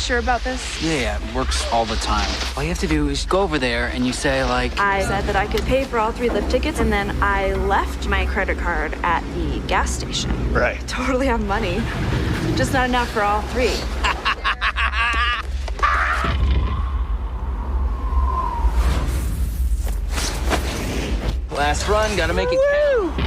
sure about this? Yeah, it works all the time. All you have to do is go over there and you say, like... I said that I could pay for all 3 lift tickets, and then I left my credit card at the gas station. Right. Totally have money. Just not enough for all 3. Last run, gotta make it count.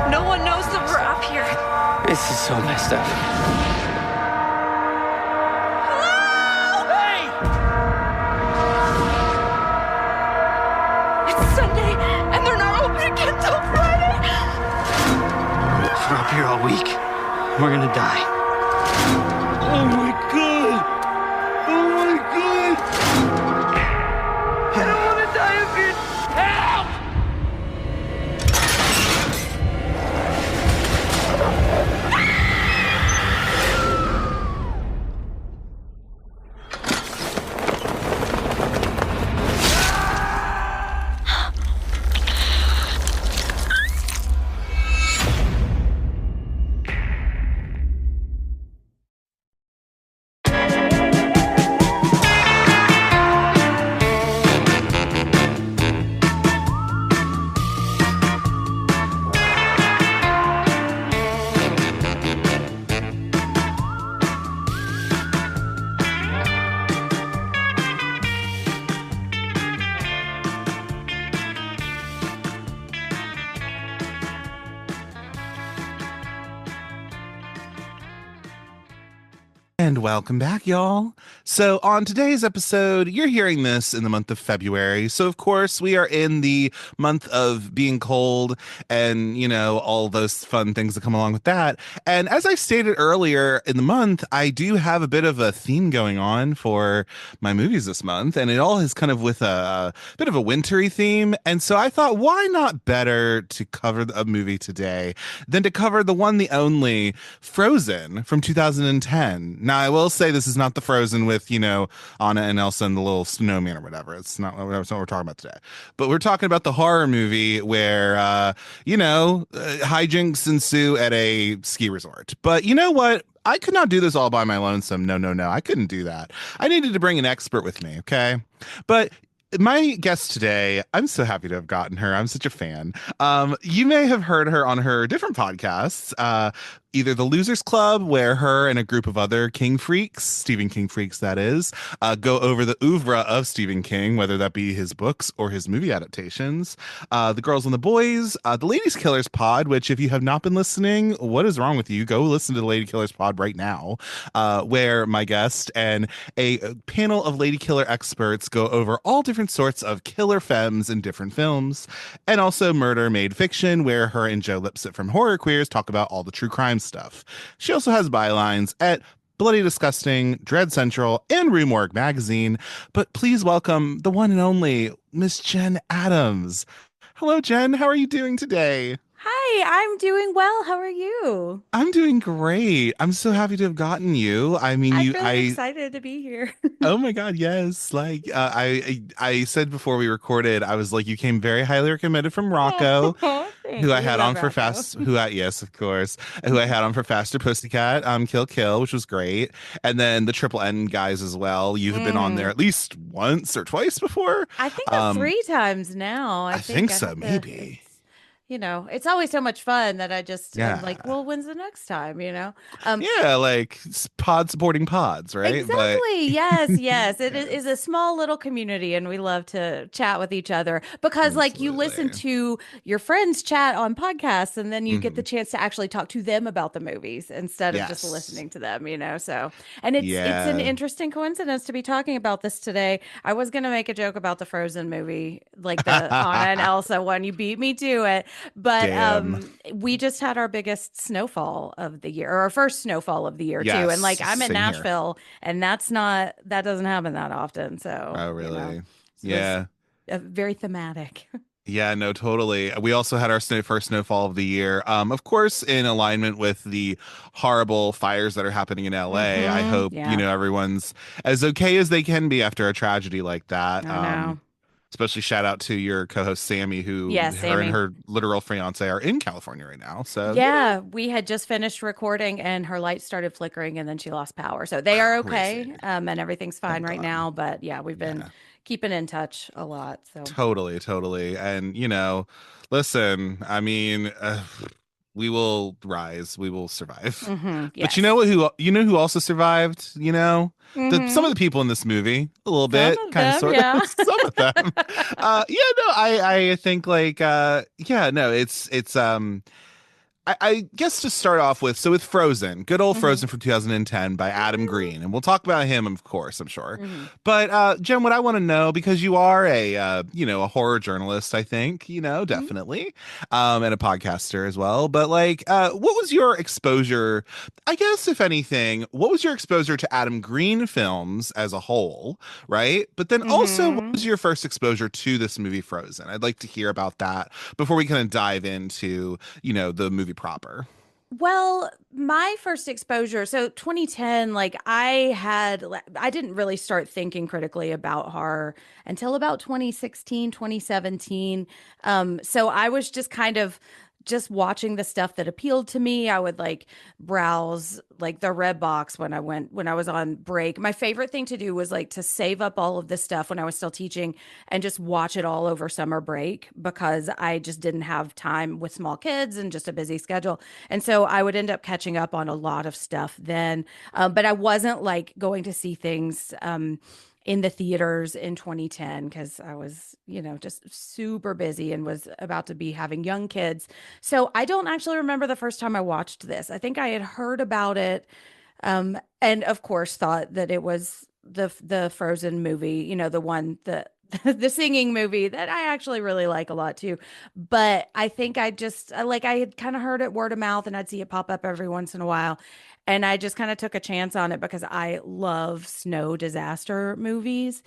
No one knows that we're up here. This is so messed up. Hey! It's Sunday, and they're not open again till Friday. If we're up here all week, we're gonna die. Oh my god! Oh my god! I don't wanna die up here. Help! And welcome back, y'all. So on today's episode, you're hearing this in the month of February. So of course, we are in the month of being cold and, you know, all those fun things that come along with that. And as I stated earlier in the month, I do have a bit of a theme going on for my movies this month. And it all is kind of with a bit of a wintry theme. And so I thought, why not better to cover a movie today than to cover the one, the only Frozen from 2010. Now, I will say this is not the Frozen with, you know, Anna and Elsa and the little snowman or whatever. It's not what we're talking about today. But we're talking about the horror movie where, hijinks ensue at a ski resort. But you know what? I could not do this all by my lonesome. No. I couldn't do that. I needed to bring an expert with me, okay? But my guest today, I'm so happy to have gotten her. I'm such a fan. You may have heard her on her different podcasts, either the Losers Club, where her and a group of other King freaks, Stephen King freaks that is, go over the oeuvre of Stephen King, whether that be his books or his movie adaptations. The Girls and the Boys, the Ladies Killers pod, which if you have not been listening, what is wrong with you? Go listen to the Lady Killers pod right now, where my guest and a panel of lady killer experts go over all different sorts of killer femmes in different films, and also Murder Made Fiction, where her and Joe Lipsett from Horror Queers talk about all the true crime stuff. She also has bylines at Bloody Disgusting, Dread Central, and Rue Morgue magazine. But please welcome the one and only Miss Jenn Adams. Hello, Jenn. How are you doing today? Hi, I'm doing well. How are you? I'm doing great. I'm so happy to have gotten you. I mean, I'm really excited to be here. Oh my God, yes. Like I said before we recorded, I was like, you came very highly recommended from Rocco, who I had on for yes, of course, who I had on for Faster Pussycat, Kill Kill, which was great. And then the Triple N guys as well. You have been on there at least once or twice before. I think 3 times now. I think so, maybe. You know, it's always so much fun that I'm like, well, when's the next time, you know? Like pod supporting pods, right? Exactly. Yes. It is a small little community, and we love to chat with each other because like you listen to your friends chat on podcasts, and then you get the chance to actually talk to them about the movies instead of just listening to them, you know? So, and it's an interesting coincidence to be talking about this today. I was going to make a joke about the Frozen movie, like the Anna and Elsa one. You beat me to it. But we just had our biggest snowfall of the year, or our first snowfall of the year too. And like I'm in Nashville, and that doesn't happen that often. So oh really? You know. was Yeah. very thematic. Yeah, no, totally. We also had our first snowfall of the year. Of course, in alignment with the horrible fires that are happening in LA. I hope, Yeah, everyone's as okay as they can be after a tragedy like that. I know. Especially shout out to your co-host Sammy, who Yeah, her and Sammy. her literal fiance are in California right now. So, Yeah, we had just finished recording and her lights started flickering and then she lost power. So they are crazy. okay. And everything's fine Thank right God. now. But yeah, we've been Yeah. keeping in touch a lot. So Totally, totally. And, listen, I mean, we will rise, we will survive. But you know yes. what who also survived, some Mm-hmm. of the people in this movie, a little Some bit, of kind of them, sort of yeah. some of them. Yeah, no, I think like yeah, no, it's I guess to start off with, so with Frozen, good old hmm Frozen from 2010 by Adam Green, and we'll talk about him, of course, I'm sure. hmm But Jen, what I want to know, because you are a horror journalist, I think, hmm definitely, and a podcaster as well. But like, what was your exposure? I guess, if anything, what was your exposure to Adam Green films as a whole, right? But then also, what hmm was your first exposure to this movie, Frozen? I'd like to hear about that before we kind of dive into the movie proper. Well, my first exposure, so 2010, like I didn't really start thinking critically about horror until about 2016, 2017. So I was just kind of just watching the stuff that appealed to me. I would like browse like the red box when I was on break. My favorite thing to do was like to save up all of this stuff when I was still teaching and just watch it all over summer break because I just didn't have time with small kids and just a busy schedule. And so I would end up catching up on a lot of stuff then. But I wasn't like going to see things in the theaters in 2010 because I was, just super busy and was about to be having young kids. So I don't actually remember the first time I watched this. I think I had heard about it, and of course thought that it was the Frozen movie, the one that the singing movie that I actually really like a lot too. But I think I had kind of heard it word of mouth and I'd see it pop up every once in a while. And I just kind of took a chance on it because I love snow disaster movies.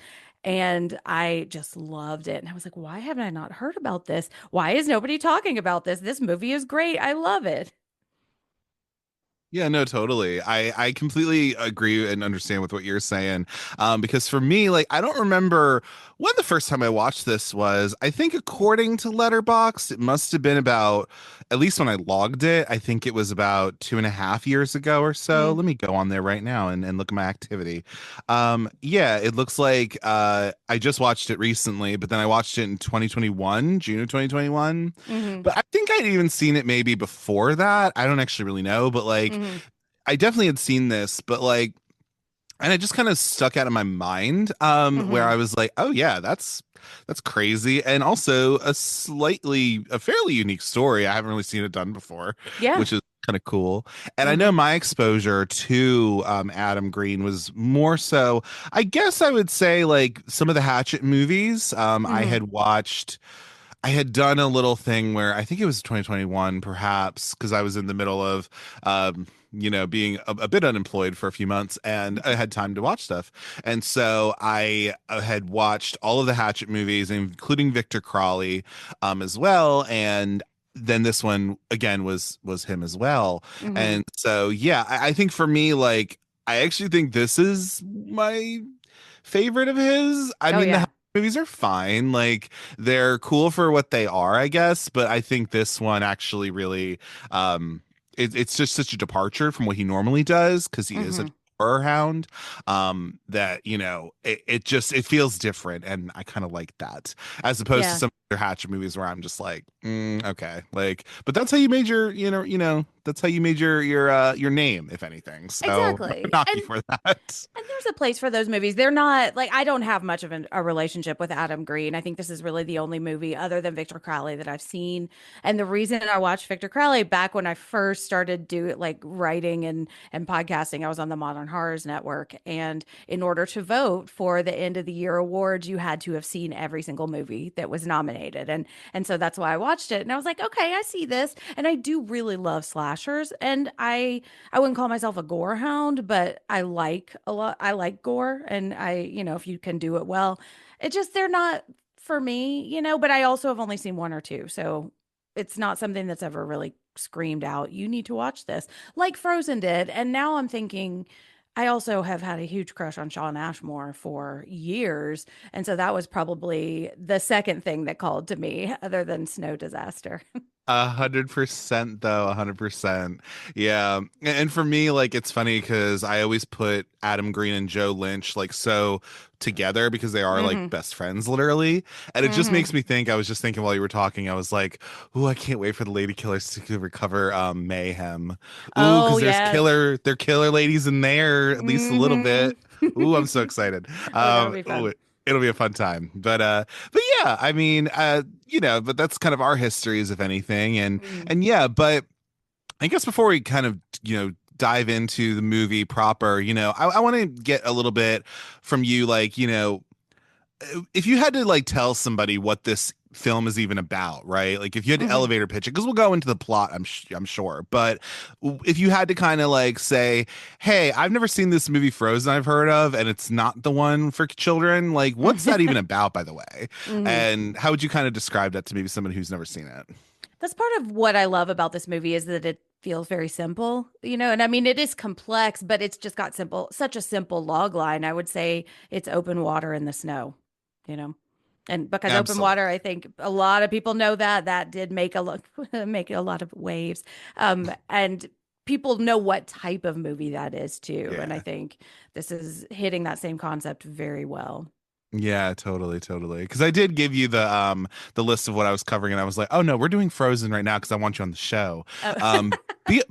And I just loved it. And I was like, why haven't I not heard about this? Why is nobody talking about this? This movie is great. I love it. Yeah, no, totally. I completely agree and understand with what you're saying. Because for me, like, I don't remember when the first time I watched this was. I think according to Letterboxd, it must have been about, at least when I logged it, I think it was about 2.5 years ago or so. Mm, Let me go on there right now and look at my activity. Yeah, it looks like I just watched it recently, but then I watched it in 2021, June of 2021. hmm But I think I'd even seen it maybe before that. I don't actually really know, but like hmm I definitely had seen this, but like and it just kind of stuck out of my mind where hmm I was like, "Oh yeah, that's crazy." And also a fairly unique story. I haven't really seen it done before, Yeah. which is kind of cool. And I know hmm my exposure to Adam Green was more so, I guess I would say like some of the Hatchet movies. hmm I had done a little thing where I think it was 2021, perhaps, because I was in the middle of, being a bit unemployed for a few months and I had time to watch stuff. And so I had watched all of the Hatchet movies, including Victor Crawley, as well. And then this one again was him as well. hmm And so, yeah, I think for me, like, I actually think this is my favorite of his. I Oh mean, the yeah. Hatchet movies are fine. Like they're cool for what they are, I guess. But I think this one actually really, it's just such a departure from what he normally does because he is a hmm horror hound. That it feels different, and I kind of like that as opposed to Yeah. some other Hatchet movies where I'm just like, okay, like. But that's how you made that's how you made your name, if anything. So not to Exactly. knock you for that. And there's a place for those movies. They're not like I don't have much of a relationship with Adam Green. I think this is really the only movie other than Victor Crowley that I've seen. And the reason I watched Victor Crowley back when I first started like writing and podcasting, I was on the Modern Horrors Network. And in order to vote for the end of the year awards, you had to have seen every single movie that was nominated. And so that's why I watched it. And I was like, okay, I see this. And I do really love slashers. slashers, and I wouldn't call myself a gore hound, but I like a lot. I like gore, and if you can do it well, it just they're not for me, But I also have only seen one or two, so it's not something that's ever really screamed out, "You need to watch this," like Frozen did. And now I'm thinking, I also have had a huge crush on Shawn Ashmore for years. And so that was probably the second thing that called to me other than Snow Disaster. 100% though, 100%. Yeah. And for me, like it's funny because I always put Adam Green and Joe Lynch like so together because they are like Hmm. best friends literally. And it just Hmm. makes me think, I was just thinking while you were talking, I was like, ooh, I can't wait for the Lady Killers to recover Mayhem. Ooh, Oh, because yes. there killer ladies in there, at least a little Hmm. bit. Ooh, I'm so excited. Oh, that'll be Ooh, fun. it'll be a fun time. But yeah, I mean, but that's kind of our histories, if anything. Mm. And yeah, but I guess before we kind of, dive into the movie proper, I want to get a little bit from you, like, if you had to like tell somebody what this film is even about, right? Like if you had to Hmm. elevator pitch it, because we'll go into the plot, I'm sure. But if you had to kind of like say, "Hey, I've never seen this movie Frozen I've heard of, and it's not the one for children," like what's that even about, by the way? Hmm. And how would you kind of describe that to maybe someone who's never seen it? That's part of what I love about this movie is that it feels very simple, and I mean it is complex, but it's just got such a simple log line. I would say it's open water in the snow, you know. And because open water, Absolutely. I think a lot of people know that did make a lot make a lot of waves. And people know what type of movie that is too. And I Yeah. think this is hitting that same concept very well. Yeah, totally, totally. Because I did give you the list of what I was covering, and I was like, oh no, we're doing Frozen right now because I want you on the show. Oh.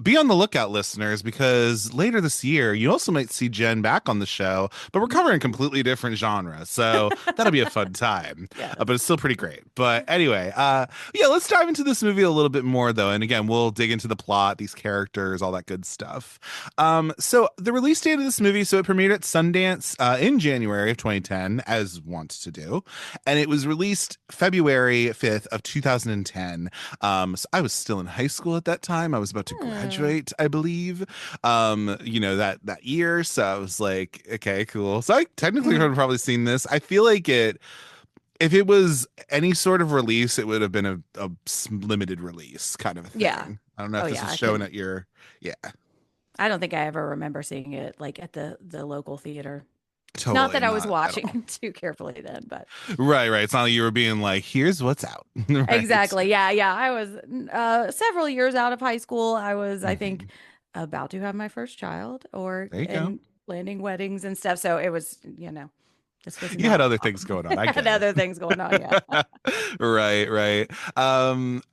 Be on the lookout, listeners, because later this year you also might see Jen back on the show, but we're covering completely different genre, so that'll be a fun time. Yes. But it's still pretty great. But anyway, yeah, let's dive into this movie a little bit more though, and again, we'll dig into the plot, these characters, all that good stuff. So the release date of this movie, so it premiered at Sundance in January of 2010, as wants to do, and it was released February 5th of 2010. So I was still in high school at that time. I was about to Hmm. graduate, I believe. That year. So I was like, okay, cool. So I technically Mhm. have probably seen this. I feel like it. If it was any sort of release, it would have been a limited release kind of a Yeah. thing. I don't know Oh if this yeah, was I shown couldn't. at your, yeah, I don't think I ever remember seeing it like at the local theater. Not totally that I was not at all. watching too carefully then, but Right, right. It's not like you were being like, here's what's out. Right. exactly. Yeah, yeah. I was several years out of high school. I was, I think, Mhm. about to have my first child or There you go. and planning weddings and stuff. So it was, this was You had not other things going on. I had get other things going on. Yeah. it. Right, right.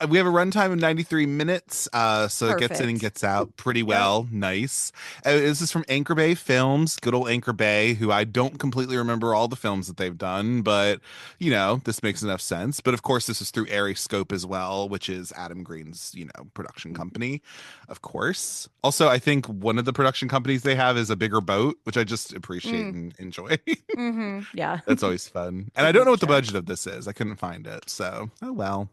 We have a runtime of 93 minutes. So it gets in and Perfect. gets out pretty Yep. well. Nice. This is from Anchor Bay Films, good old Anchor Bay, who I don't completely remember all the films that they've done, but this makes enough sense. But of course, this is through Airy Scope as well, which is Adam Green's, production company, of course. Also, I think one of the production companies they have is a bigger boat, which I just appreciate Mm, and enjoy. yeah. That's always fun. And Good I don't use know of what the sharks. budget of this is. I couldn't find it. So, oh well.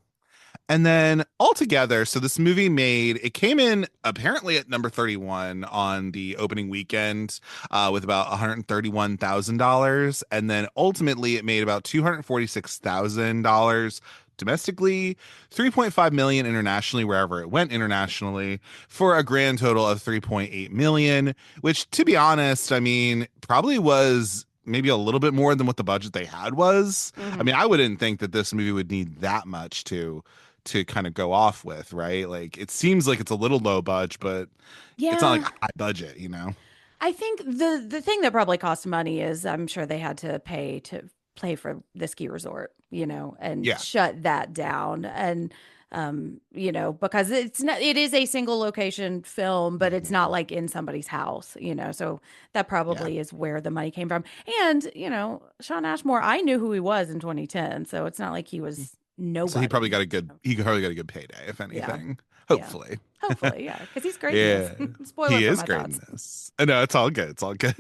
And then altogether, so this movie it came in apparently at number 31 on the opening weekend with about $131,000. And then ultimately it made about $246,000 domestically, 3.5 million internationally, wherever it went internationally, for a grand total of 3.8 million, which to be honest, I mean, probably was maybe a little bit more than what the budget they had was. I Hmm. mean, I wouldn't think that this movie would need that much to kind of go off with, right? Like it seems like it's a little low budget, but it's not like Yeah. high budget, you know? I think the thing that probably cost money is I'm sure they had to pay to play for the ski resort, and Yeah. shut that down. And because it is a single location film, but it's not Mhm. like in somebody's house, So that Yeah. probably is where the money came from. And, Shawn Ashmore, I knew who he was in 2010, so it's not like he was So he probably nobody. got a good So, he probably got a good payday, if yeah. anything. Yeah. Hopefully. Hopefully, yeah, because he's great in Yeah, this. Spoiler he for is my great in thoughts. this. No, it's all good. It's all good.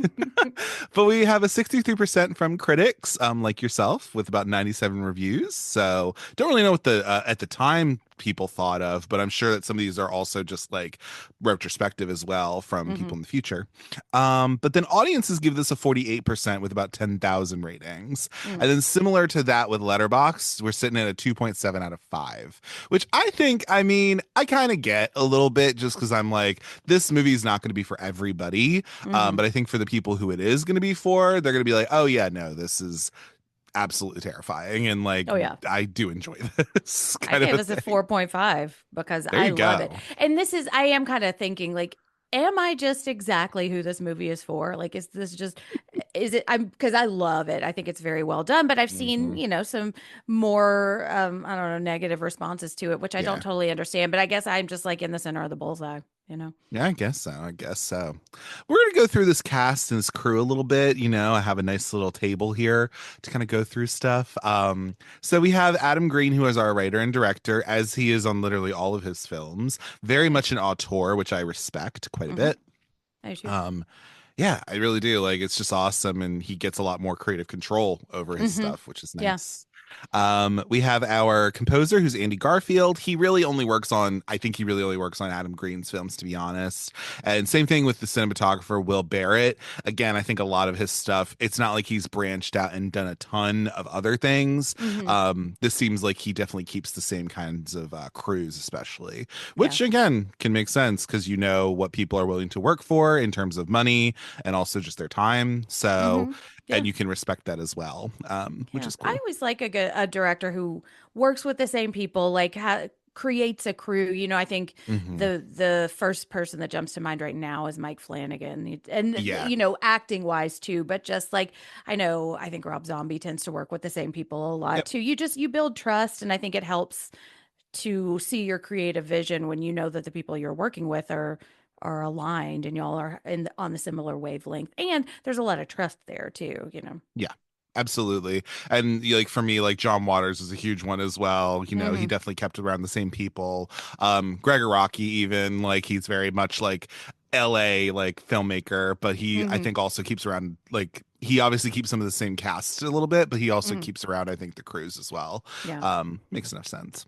But we have a 63% from critics, like yourself, with about 97 reviews. So don't really know what the at the time people thought of, but I'm sure that some of these are also just like retrospective as well from Hmm. people in the future. But then audiences give this a 48% with about 10,000 ratings. Mm. And then similar to that with Letterboxd, we're sitting at a 2.7 out of 5, which I think, I mean, I kind of get a little bit just because I'm like, this movie is not going to be for everybody. Hmm. But I think for the people who it is going to be for, they're going to be like, oh, yeah, no, this is absolutely terrifying. And like, Oh yeah. I do enjoy this I kind of gave a this a thing. 4.5 because There I you love it. go. And I am kind of thinking like, am I just exactly who this movie is for? Like, is it, because I love it. I think it's very well done, but I've seen, Mhm. some more, I don't know, negative responses to it, which I don't Yeah. totally understand, but I guess I'm just like in the center of the bullseye. Yeah, I guess so. I guess so. We're going to go through this cast and this crew a little bit. I have a nice little table here to kind of go through stuff. So we have Adam Green, who is our writer and director, as he is on literally all of his films. Very much an auteur, which I respect quite a Mm-hmm. bit. I should. Um, yeah, I really do. Like, it's just awesome, and he gets a lot more creative control over his Mm-hmm. stuff, which is Yeah. nice. We have our composer, who's Andy Garfield. I think he really only works on Adam Green's films, to be honest. And same thing with the cinematographer, Will Barrett. Again, I think a lot of his stuff, it's not like he's branched out and done a ton of other things. Mm-hmm. This seems like he definitely keeps the same kinds of crews, especially, Yeah. which again can make sense because you know what people are willing to work for in terms of money and also just their time. So, Mm-hmm. Yeah. and you can respect that as well, which Yeah, is I cool. always like a director who works with the same people, like creates a crew. I think Hmm. the first person that jumps to mind right now is Mike Flanagan, and Yeah. acting wise too. But just like I think Rob Zombie tends to work with the same people a lot Yep. too. You build trust, and I think it helps to see your creative vision when you know that the people you're working with are aligned and y'all are on the similar wavelength, and there's a lot of trust there too. Yeah. Absolutely. And like for me, like John Waters is a huge one as well. He Hmm. definitely kept around the same people. Gregor Rocky, even like he's very much like LA like filmmaker, but he I Hmm. think also keeps around like he obviously keeps some of the same cast a little bit, but he also Hmm. keeps around I think the crews as well. Yeah. Makes enough sense.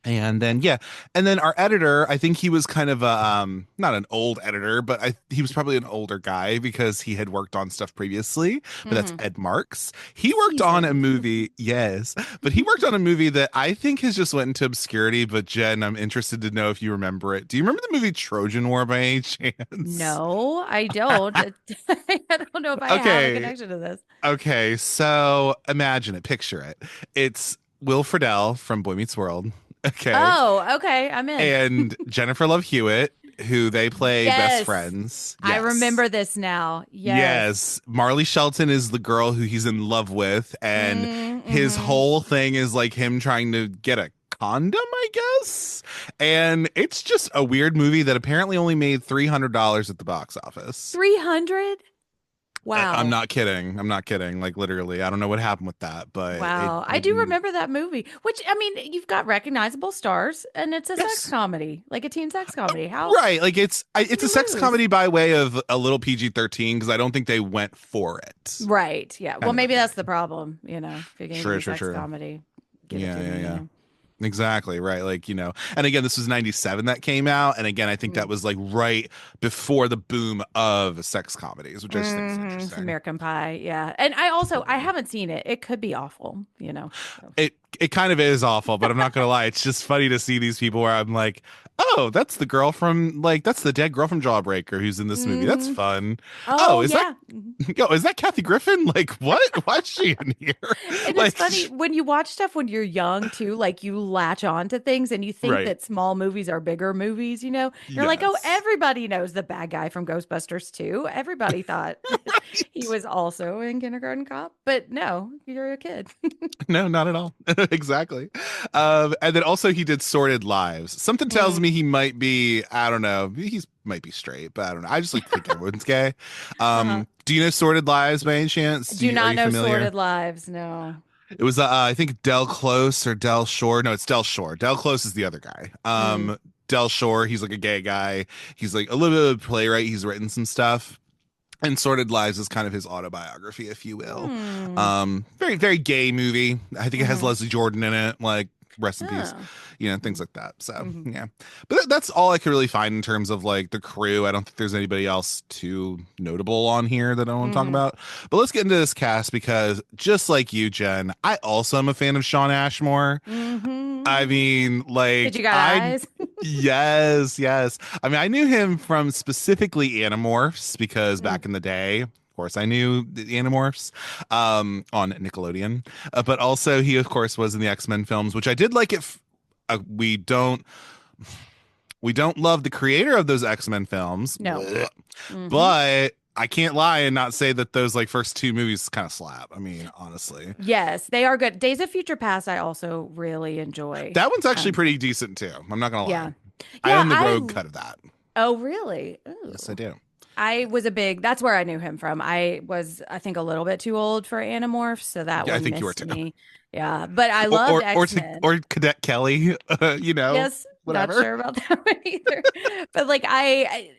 And then yeah, and then our editor, I think he was kind of a not an old editor, but he was probably an older guy because he had worked on stuff previously, but that's Hmm. Ed Marks. He worked on a Seasoned. movie, yes, but he worked on a movie that I think has just went into obscurity, but Jen, I'm interested to know if you remember it. Do you remember the movie Trojan War by any chance? No, I don't. I don't know if I have a Okay. connection to this. Okay, so imagine it, picture it. It's Will Friedle from Boy Meets World. Okay. Oh, okay. I'm in. And Jennifer Love Hewitt, who they play best Yes. friends. I Yes. remember this now. Yes. Yes. Marley Shelton is the girl who he's in love with, and his Mm-hmm. whole thing is like him trying to get a condom, I guess. And it's just a weird movie that apparently only made $300 at the box office. 300? I'm Wow. not kidding. I'm not kidding. Like literally, I don't know what happened with that, but it Wow. I do didn't. remember that movie, which I mean, you've got recognizable stars and it's a sex Yes. comedy, like a teen sex comedy. How Right, like it's can a you sex lose? comedy by way of a little PG-13 because I don't think they went for it. Right. Yeah. Well, Kind of a maybe that's thing. the problem. If you're going to Sure, do sure, sex sure. comedy, give it Yeah, to yeah, yeah. me. Exactly, right. Like, and again, this was 97 that came out. And again, I think that Mm. was like right before the boom of sex comedies, which I just think is It's interesting. American Pie, yeah. And I haven't seen it. It could be awful. So. It kind of is awful, but I'm not gonna lie. It's just funny to see these people where I'm like, oh, that's the girl from like that's the dead girl from Jawbreaker who's in this movie. That's Hmm. fun. Oh, Oh is that yeah. Mhm. yo, is that Kathy Griffin? Like what? Why is she in here? And it's Like funny when you watch stuff when you're young too, like you latch on to things and you think right. that small movies are bigger movies. You're like, oh, Yes. everybody knows the bad guy from Ghostbusters too. Everybody thought he Right. was also in Kindergarten Cop, but no, you're a kid. No, not at all. Exactly. And then also he did Sorted Lives. Something tells Mm. me he might be, I don't know, he's might be straight, but I don't know. I just like to think everyone's gay. Uh-huh. Do you know Sorted Lives by any chance? Do Are not you know familiar? Sordid Lives, no. It was I think Del Close or Del Shore. No, it's Del Shore. Del Close is the other guy. Mm. Del Shore, he's like a gay guy. He's like a little bit of a playwright. He's written some stuff. And Sordid Lives is kind of his autobiography, if you will. Very, very gay movie. I think it has Leslie Jordan in it, like rest in peace, things like that. So yeah, but that's all I could really find in terms of like the crew. I don't think there's anybody else too notable on here that I want to talk about. But let's get into this cast because just like you, Jen, I also am a fan of Shawn Ashmore. I mean, like, did you got eyes? Yes. I mean, I knew him from specifically Animorphs because back in the day, of course, I knew the Animorphs on Nickelodeon. But also, he, of course, was in the X-Men films, which I did like it. We don't love the creator of those X-Men films. No. But I can't lie and not say that those like first two movies kind of slap. I mean, honestly. Yes, they are good. Days of Future Past, I also really enjoy. That one's actually pretty decent too. I'm not gonna lie. Yeah. I own the road cut of that. Oh, really? Ooh. Yes, I do. I was that's where I knew him from. I think, a little bit too old for Animorphs, so that one I think missed you were too. me. Yeah, but I loved X-Men. Or Cadet Kelly, Yes, whatever. not sure about that one either. But like I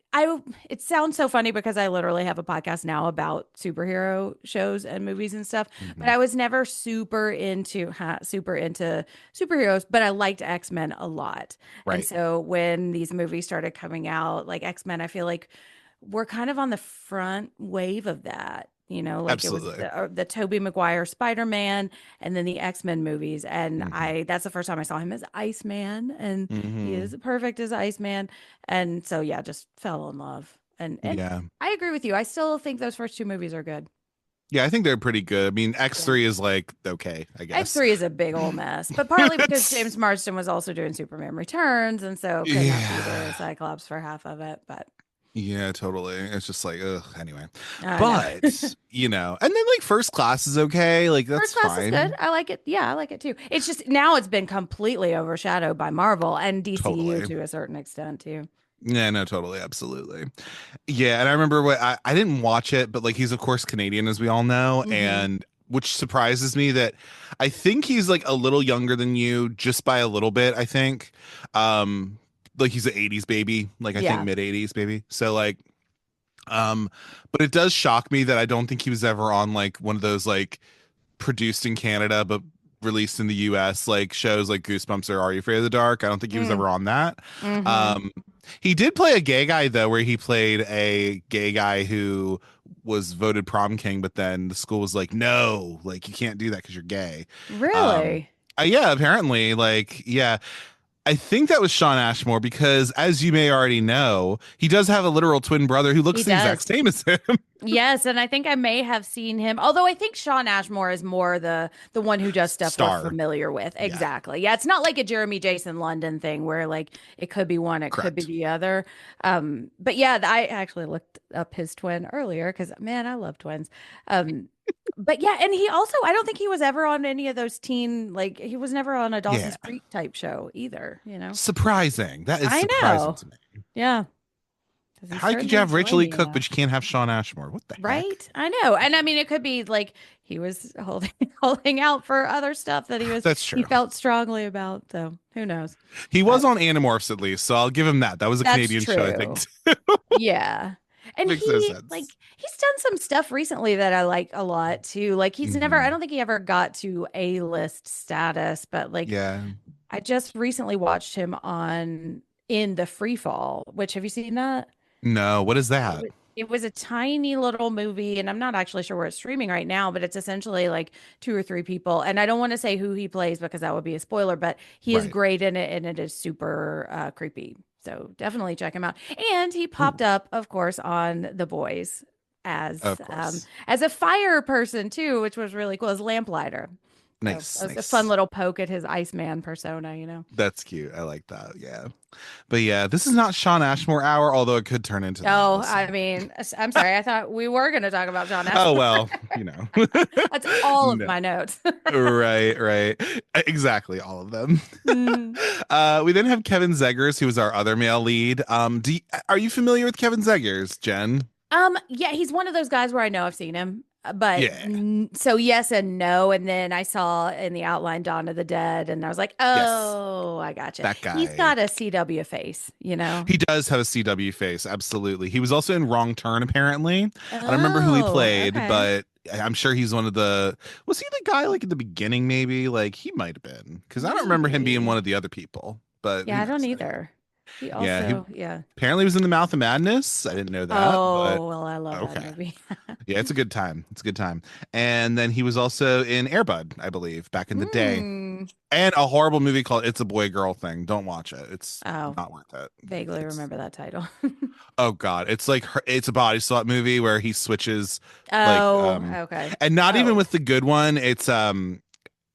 it sounds so funny because I literally have a podcast now about superhero shows and movies and stuff. But I was never super into superheroes, but I liked X-Men a lot. Right. And so when these movies started coming out, like X-Men, I feel like we're kind of on the front wave of that. Like Absolutely. It was the Tobey Maguire Spider-Man and then the X-Men movies. And that's the first time I saw him as Iceman, and he is perfect as Iceman. And so, yeah, just fell in love. And yeah, I agree with you. I still think those first two movies are good. Yeah, I think they're pretty good. I mean, X3 is like, okay, I guess. X3 is a big old mess, but partly because James Marsden was also doing Superman Returns. And so could not be the Cyclops for half of it, but. Yeah, totally. It's just like, ugh, anyway. But, and then like First Class is okay. Like, that's First Class fine. is good. I like it. Yeah, I like it too. It's just now it's been completely overshadowed by Marvel and DCU to a certain extent too. Yeah, no, totally. Absolutely. Yeah. And I remember I didn't watch it, but like he's, of course, Canadian, as we all know. And which surprises me that I think he's like a little younger than you just by a little bit, I think. Like he's an 80s baby, like I think mid 80s baby. So like, but it does shock me that I don't think he was ever on like one of those like produced in Canada but released in the US like shows like Goosebumps or Are You Afraid of the Dark? I don't think he was ever on that. He did play a gay guy though, where he played a gay guy who was voted prom king, but then the school was like, no, like you can't do that because you're gay. Really? Yeah, apparently, like, yeah. I think that was Shawn Ashmore because, as you may already know, he does have a literal twin brother who looks the exact same as him. Yes, and I think I may have seen him. Although I think Shawn Ashmore is more the one who does stuff we're familiar with. Exactly. Yeah, it's not like a Jeremy Jason London thing where like it could be one, it could be the other. But yeah, I actually looked up his twin earlier because man, I love twins. But yeah, and he also, I don't think he was ever on any of those teen, like he was never on a Dawson's Creek type show either, Surprising. That is surprising to me. Yeah. How could you have Rachel Lee Cook, but you can't have Shawn Ashmore? What the heck? Right? I know. And I mean, it could be like he was holding out for other stuff that That's true. He felt strongly about. So who knows? He was on Animorphs at least, so I'll give him that. That was a Canadian show, I think. Too. Yeah. And he's done some stuff recently that I like a lot too. Like he's never, I don't think he ever got to A-list status, but like, I just recently watched him in the Free Fall, which have you seen that? No, what is that? It was a tiny little movie, and I'm not actually sure where it's streaming right now, but it's essentially like 2 or 3 people. And I don't want to say who he plays because that would be a spoiler, but he is great in it, and it is super creepy. So definitely check him out. And he popped up, of course, on The Boys as a fire person too, which was really cool, as lamplighter. Nice. So it was a fun little poke at his Iceman persona, That's cute. I like that. Yeah. But yeah, this is not Shawn Ashmore hour, although it could turn into that. Oh, I mean, I'm sorry. I thought we were going to talk about Shawn Ashmore. Oh, well, That's all of my notes. Right. Exactly. All of them. We then have Kevin Zegers, who is our other male lead. Are you familiar with Kevin Zegers, Jen? Yeah, he's one of those guys where I know I've seen him. But Yeah. so yes and no. And then I saw in the outline Dawn of the Dead, and I was like, Yes. oh, I gotcha. That He's guy. got a CW face, you know? He does have a CW face. Absolutely. He was also in Wrong Turn, apparently. I don't remember who he Oh, played, okay. but I'm sure he's one of the. Was he the guy like at the beginning, maybe? Like he might have been. Because I don't remember him being one Maybe. of the other people. But Yeah, who I don't knows? either. He Yeah, he also, yeah. apparently was in The Mouth of Madness. I didn't know that, but Oh, well, I love that okay. movie. Yeah, it's a good time. It's a good time. And then he was also in Airbud, I believe, back in the day. Hmm. And a horrible movie called It's a Boy Girl Thing. Don't watch it. It's Oh, not worth it. vaguely It's remember that title. oh God. It's like it's a body swap movie where he switches like Oh, okay. and not even Oh, with the good one. It's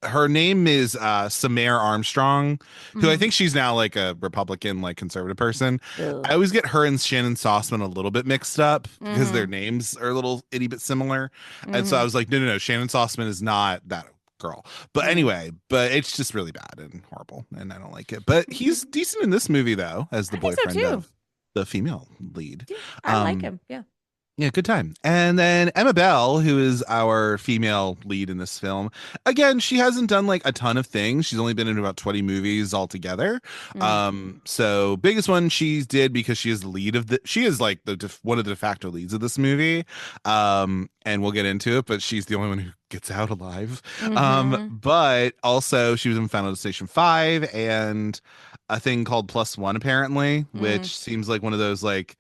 her name is Samaire Armstrong, who I mm, think she's now like a Republican, like conservative person. ugh. I always get her and Shannon Sossman a little bit mixed up because their Mm-hmm. names are a little itty bit similar. And so I Mm-hmm. was like, no, no, no, Shannon Sossman is not that girl. But Mm. anyway, but it's just really bad and horrible, and I don't like it. But he's decent in this movie though, as the I think so boyfriend too. of the female lead. Yeah, I like Um, him. Yeah. yeah, good time. And then Emma Bell, who is our female lead in this film, again, she hasn't done like a ton of things. She's only been in about 20 movies altogether. Mm. So biggest one she did because she is the lead of she is like one of the de facto leads of this movie. And we'll get into it, but she's the only one who gets out alive. Mm-hmm. But also she was in Final Destination 5 and a thing called Plus One, apparently, Mm. which seems like one of those like,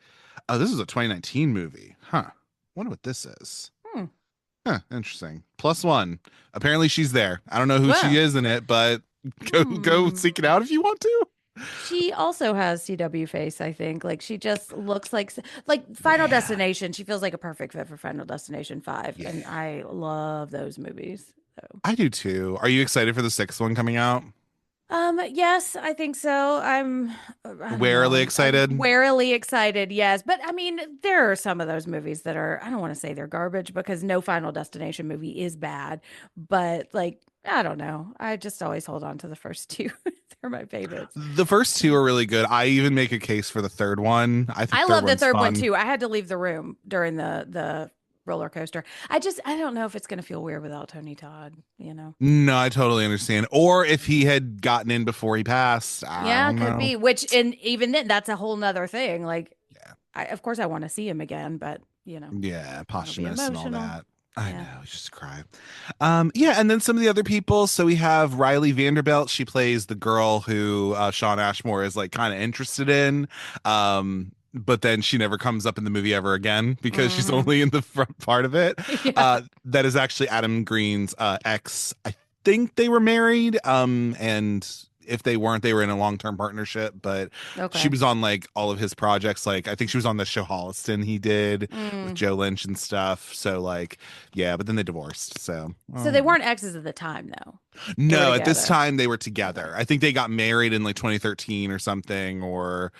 oh, this is a 2019 movie. Huh. Wonder what this is. Hmm. Huh. Interesting. Plus One. Apparently she's there. I don't know who she Well, is in it, but go hmm. seek it out if you want to. She also has CW face, I think. Like she just looks like Final Yeah. Destination. She feels like a perfect fit for Final Destination 5. Yeah. And I love those movies. So I do too. Are you excited for the sixth one coming out? yes, I think so. I don't know. Warily I'm excited? warily excited, yes. But I mean, there are some of those movies that are, I don't want to say they're garbage because no Final Destination movie is bad, but like, I don't know. I just always hold on to the first two. They're my favorites. The first two are really good. I even make a case for the third one. I think I third love the one's third one fun. too. I had to leave the room during the roller coaster. I don't know if it's gonna feel weird without Tony Todd, you know. No, I totally understand. Or if he had gotten in before he passed, I Yeah, don't could know. be. Which and even then that's a whole nother thing. Like Yeah. of course I want to see him again, but Yeah, that'll be posthumous and all emotional. that. I Yeah. know, you just cry. Yeah, and then some of the other people. So we have Riley Vanderbilt. She plays the girl who Sean Ashmore is like kind of interested in. But then she never comes up in the movie ever again because she's Hmm. only in the front part of it. Yeah. That is actually Adam Green's ex. I think they were married. And if they weren't, they were in a long-term partnership, but she Okay. was on like all of his projects. Like I think she was on the show Holliston he did with Mm. Joe Lynch and stuff. So like, yeah, but then they divorced. So So they weren't exes at the time though. They were no, at this together. time they were Okay. together. I think they got married in like 2013 or something or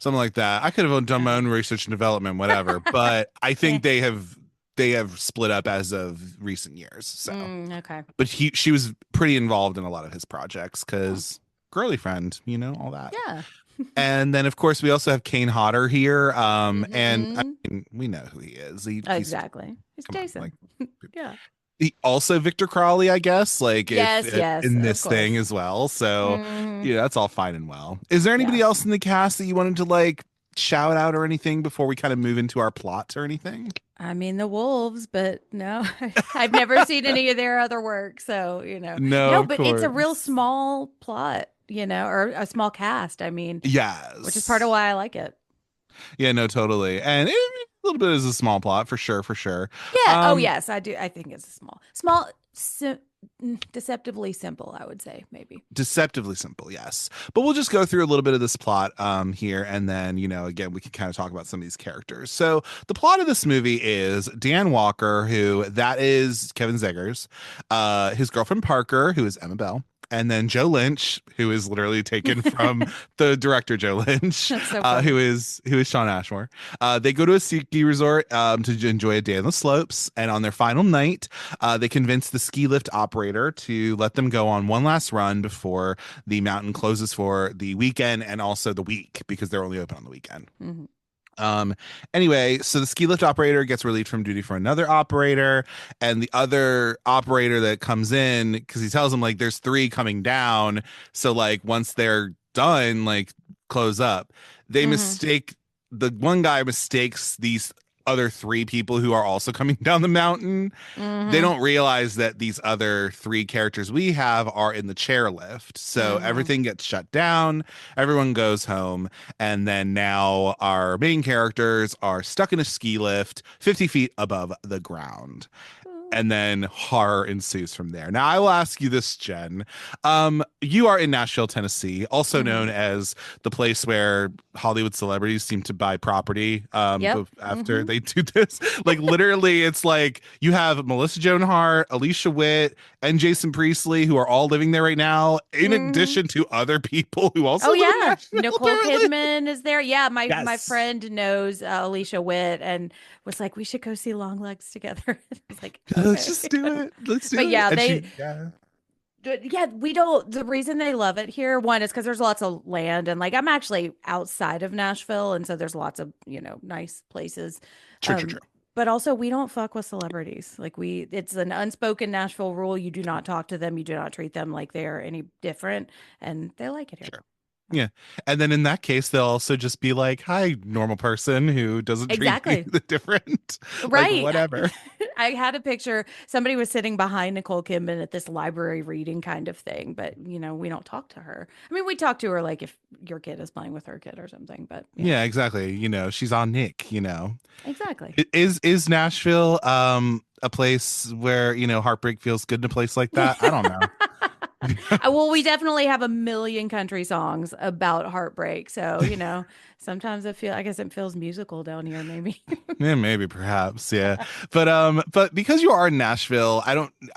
something like that. I could have done my Oh. own research and development, whatever, but I Yeah. think they have split up as of recent years. So, Okay. but she was pretty involved in a lot of his projects Oh. because girly friend, all that. Yeah. And then, of course, we also have Kane Hodder here. And I Hmm. mean, we know who he is. He's Exactly. It's come on, Jason. like Yeah. he also Victor Crowley, I guess, like if Yes, yes, in of this thing course. as well. So Hmm. that's all fine and well. Is there Yeah. anybody else in the cast that you wanted to like shout out or anything before we kind of move into our plots or anything? I mean the wolves, but no, I've never seen any of their other work, so No, no. of But it's a real course. small plot, or a small cast. I mean, which is part of Yes. why I like it. Yeah, no, totally. And a little bit is a small plot for sure, for sure. Yeah. Oh, Um, yes, I do. I think it's a deceptively simple. I would say maybe. Deceptively simple, yes. But we'll just go through a little bit of this plot here, and then again we can kind of talk about some of these characters. So the plot of this movie is Dan Walker, who that is Kevin Zegers, his girlfriend Parker, who is Emma Bell, and then Joe Lynch, who is literally taken from the director Joe Lynch, That's so funny. who is Sean Ashmore. They go to a ski resort to enjoy a day on the slopes, and on their final night, they convince the ski lift operator to let them go on one last run before the mountain closes for the weekend and also the week because they're only open on the weekend. Hmm. Um, anyway, so the ski lift operator gets relieved from duty for another operator, and the other operator that comes in, because he tells him like there's three coming down, so like once they're done, like close up. They Mhm. mistake the one guy mistakes these other three people who are also coming down the mountain. They Mhm. don't realize that these other three characters we have are in the chairlift. So Mhm. everything gets shut down, everyone goes home, and then now our main characters are stuck in a ski lift 50 feet above the ground. And then horror ensues from there. Now, I will ask you this, Jen. You are in Nashville, Tennessee, also known Mhm. as the place where Hollywood celebrities seem to buy property Yep. after Mhm. they do this. Like, literally, it's like you have Melissa Joan Hart, Alicia Witt, and Jason Priestley, who are all living there right now, in Mhm. addition to other people who Oh also live in yeah, Nashville, Nicole apparently. Kidman is there. Yeah, my Yes. friend knows Alicia Witt and was like, we should go see Long Legs together. I was like, Let's okay. just do it. Let's But do it. yeah, And they she, yeah. yeah, we don't. The reason they love it here, one is because there's lots of land, and like I'm actually outside of Nashville, and so there's lots of nice places. True, true, true. Um, but also we don't fuck with celebrities. Like it's an unspoken Nashville rule. You do not talk to them. You do not treat them like they're any different, and they like it here. Sure. Yeah. And then in that case, they'll also just be like, hi, normal person who doesn't treat me Exactly. different. Like, Right. whatever. I had a picture. Somebody was sitting behind Nicole Kidman at this library reading kind of thing, but we don't talk to her. I mean, we talk to her like if your kid is playing with her kid or something, but Yeah, exactly. She's on Nick. exactly. Is Nashville a place where, heartbreak feels good in a place like that? I don't know. Well, we definitely have a million country songs about heartbreak. So, sometimes I guess it feels musical down here, maybe. Yeah, maybe perhaps, yeah. But because you are in Nashville,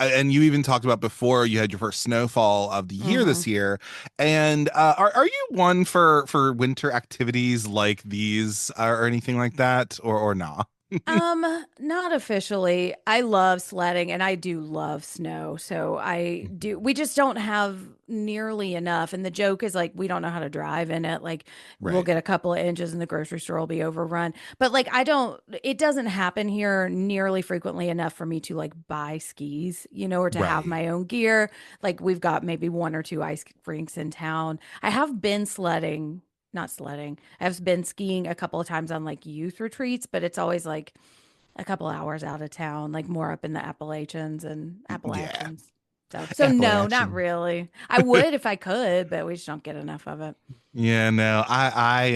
and you even talked about before you had your first snowfall of the year hmm this year. And are you one for winter activities like these or anything like that, or not? Not officially. I love sledding and I do love snow. So we just don't have nearly enough. And the joke is like, we don't know how to drive in it. Like, we'll Right, get a couple of inches and the grocery store will be overrun. But like, it doesn't happen here nearly frequently enough for me to like buy skis, or to have right. my own gear. Like, we've got maybe one or two ice rinks in town. I have been sledding, not sledding. I've been skiing a couple of times on like youth retreats, but it's always like a couple hours out of town, like more up in the Appalachians and Yeah, Appalachians. So no, not Appalachian. really. I would if I could, but we just don't get enough of it. Yeah, no, I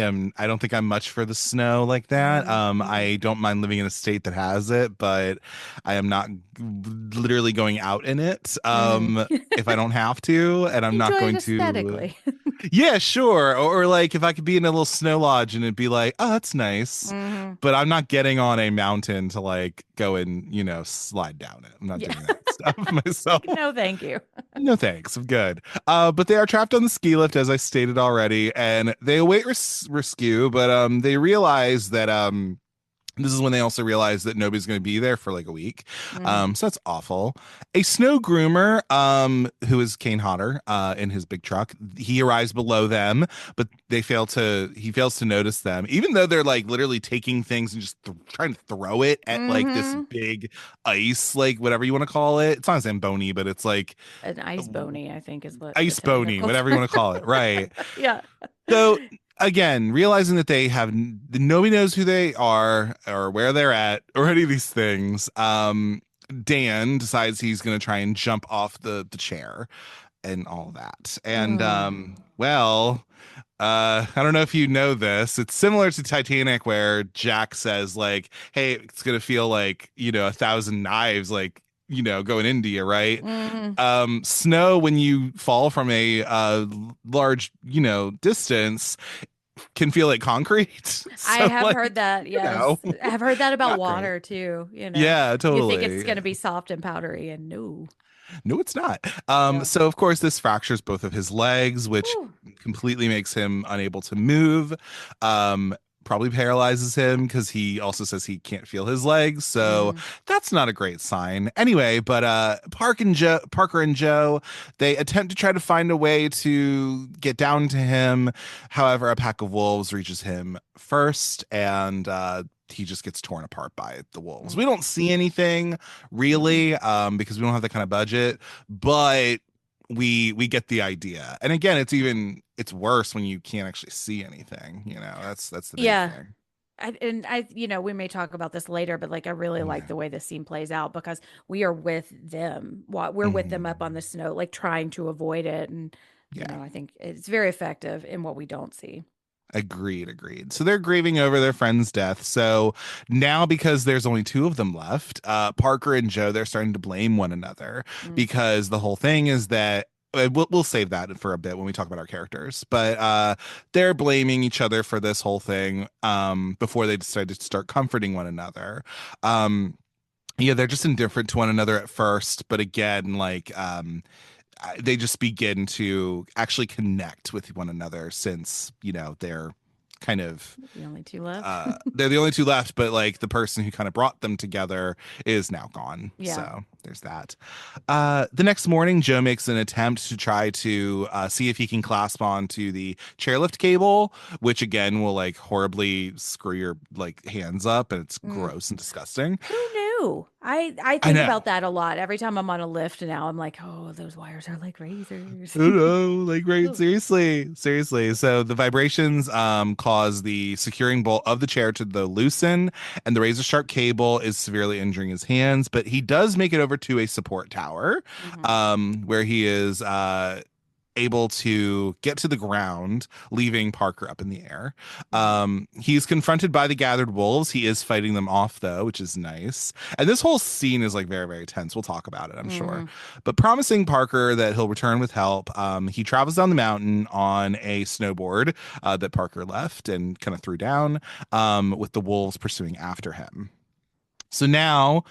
don't think I'm much for the snow like that. Mm-mm. I don't mind living in a state that has it, but I am not literally going out in it hmm if I don't have to, and I'm not Enjoy it going to. aesthetically. Yeah, sure. Or like if I could be in a little snow lodge and it'd be like, oh, that's nice. hmm But I'm not getting on a mountain to like go and, slide down it. I'm not Yeah. doing that stuff myself. Like, no, thank you. No thanks. I'm good. But they are trapped on the ski lift, as I stated already, and they await rescue, but they realize that this is when they also realize that nobody's going to be there for like a week. hmm So that's awful. A snow groomer, who is Kane Hodder, in his big truck, he arrives below them, but he fails to notice them, even though they're like literally taking things and just trying to throw it at like this hmm big ice, like whatever you want to call it. It's not Zamboni, but it's like An ice bony, I think, is what the ice bony, technical whatever you term. want to call it. Right. Yeah. So again, realizing that nobody knows who they are or where they're at or any of these things, Dan decides he's going to try and jump off the chair and all that. And Mm. I don't know if you know this. It's similar to Titanic, where Jack says like, "Hey, it's gonna feel like 1,000 knives, like going into you, right?" hmm Snow, when you fall from a large distance, can feel like concrete. I So have like, heard that. Yes. I've heard that about not great. water too. Yeah, You think it's totally. going to be soft and powdery, and no. No, it's not. Yeah. So of course this fractures both of his legs, which Whew. completely makes him unable to move. Um, probably paralyzes him because he also says he can't feel his legs. So that's not a great sign. Anyway, but Parker and Joe, they attempt to try to find a way to get down to him. However, a pack of wolves reaches him first, and he just gets torn apart by the wolves. We don't see anything really because we don't have that kind of budget, but we get the idea. And again, it's worse when you can't actually see anything, that's the big thing. We may talk about this later, but like I really like the way this scene plays out because we are with them. We're with them up on the snow, like trying to avoid it. And I think it's very effective in what we don't see. Agreed. So they're grieving over their friend's death. So now, because there's only two of them left, Parker and Joe, they're starting to blame one another because the whole thing is that we'll save that for a bit when we talk about our characters. But they're blaming each other for this whole thing before they decide to start comforting one another. They're just indifferent to one another at first, but again, like they just begin to actually connect with one another since they're kind of the only two left. They're the only two left, but like the person who kind of brought them together is now gone. So there's that. The next morning, Joe makes an attempt to try to see if he can clasp onto the chairlift cable, which again will like horribly screw your like hands up, and it's gross and disgusting. Who knew? I think about that a lot. Every time I'm on a lift now, I'm like, oh, those wires are like razors. Oh no, like right, seriously. So the vibrations cause the securing bolt of the chair to loosen, and the razor sharp cable is severely injuring his hands, but he does make it over to a support tower where he is able to get to the ground, leaving Parker up in the air. He's confronted by the gathered wolves. He is fighting them off though, which is nice. And this whole scene is like very, very tense. We'll talk about it, I'm sure. But promising Parker that he'll return with help, he travels down the mountain on a snowboard that Parker left and kind of threw down, with the wolves pursuing after him. So now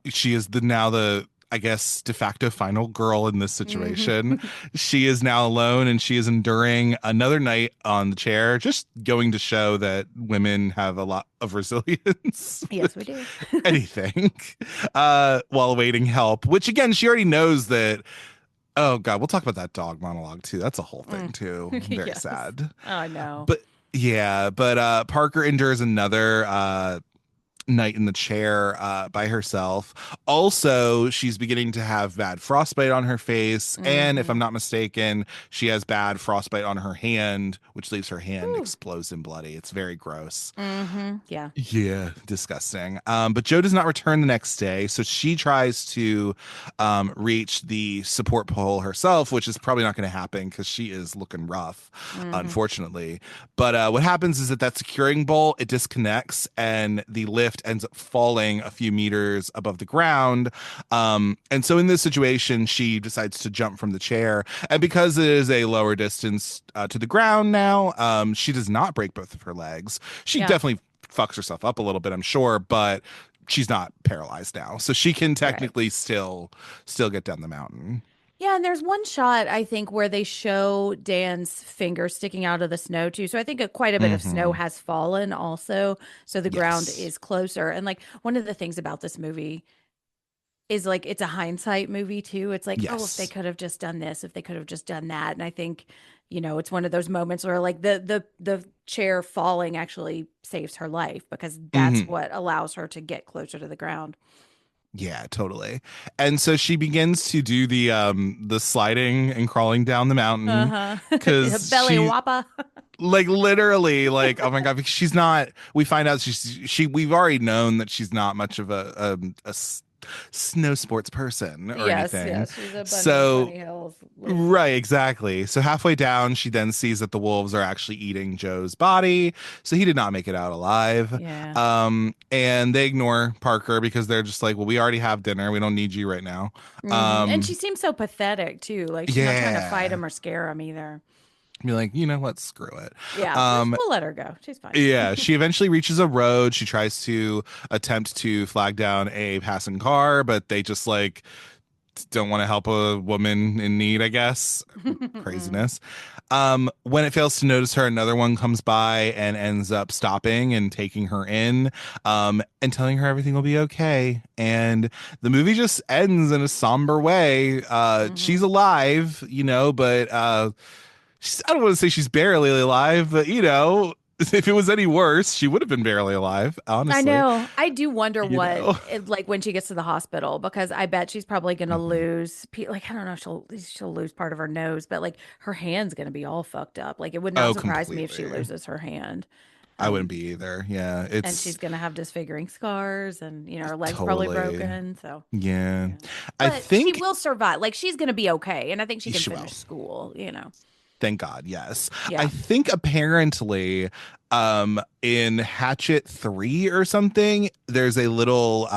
she is the I guess de facto final girl in this situation. She is now alone, and she is enduring another night on the chair, just going to show that women have a lot of resilience. Yes, we do. Anything while awaiting help, which again, she already knows that. Oh God, we'll talk about that dog monologue too. That's a whole thing too. Very sad. Oh, I know. But Parker endures another night in the chair by herself. Also, she's beginning to have bad frostbite on her face, and if I'm not mistaken, she has bad frostbite on her hand, which leaves her hand exposed and bloody. It's very gross. Yeah, disgusting. But Joe does not return the next day, so she tries to reach the support pole herself, which is probably not going to happen because she is looking rough, unfortunately. But what happens is that securing bolt, it disconnects, and the lift ends up falling a few meters above the ground. And so in this situation, she decides to jump from the chair. And because it is a lower distance to the ground now, she does not break both of her legs. She definitely fucks herself up a little bit, I'm sure, but she's not paralyzed now. So she can technically still get down the mountain. Yeah, and there's one shot, I think, where they show Dan's finger sticking out of the snow, too. So I think quite a bit of snow has fallen also. So the ground is closer. And, like, one of the things about this movie is, like, it's a hindsight movie, too. It's like, oh, if they could have just done this, if they could have just done that. And I think, it's one of those moments where, like, the chair falling actually saves her life because that's what allows her to get closer to the ground. Yeah, totally. And so she begins to do the sliding and crawling down the mountain because belly whopper. Like literally, like, oh my God, because she's not. We find out we've already known that she's not much of a snow sports person or anything. Yes, she's a bunny hills. Right, exactly. So halfway down, she then sees that the wolves are actually eating Joe's body. So he did not make it out alive. Yeah. And they ignore Parker because they're just like, well, we already have dinner. We don't need you right now. And she seems so pathetic too. Like she's not trying to fight him or scare him either. Be like, you know what? Screw it. Yeah, we'll let her go. She's fine. Yeah, she eventually reaches a road. She tries to attempt to flag down a passing car, but they just like don't want to help a woman in need, I guess. Craziness. When it fails to notice her, another one comes by and ends up stopping and taking her in, and telling her everything will be okay. And the movie just ends in a somber way. She's alive, but I don't want to say she's barely alive, but if it was any worse, she would have been barely alive, I honestly. know. I do wonder You what, know. like when she gets to the hospital, because I bet she's probably going to Mhm. lose, like, I don't know, if she'll lose part of her nose, but like her hand's going to be all fucked up. Like it would not Oh, surprise me if she completely. loses her hand. I wouldn't Um, be either. Yeah, and she's it's going to have disfiguring scars and, her leg's probably totally. broken. So, Yeah. yeah. I But she think will survive. Like she's going to be okay. And I think she can she will. finish school. Thank God, yes. I Yeah. think apparently in Hatchet 3 or something, there's a little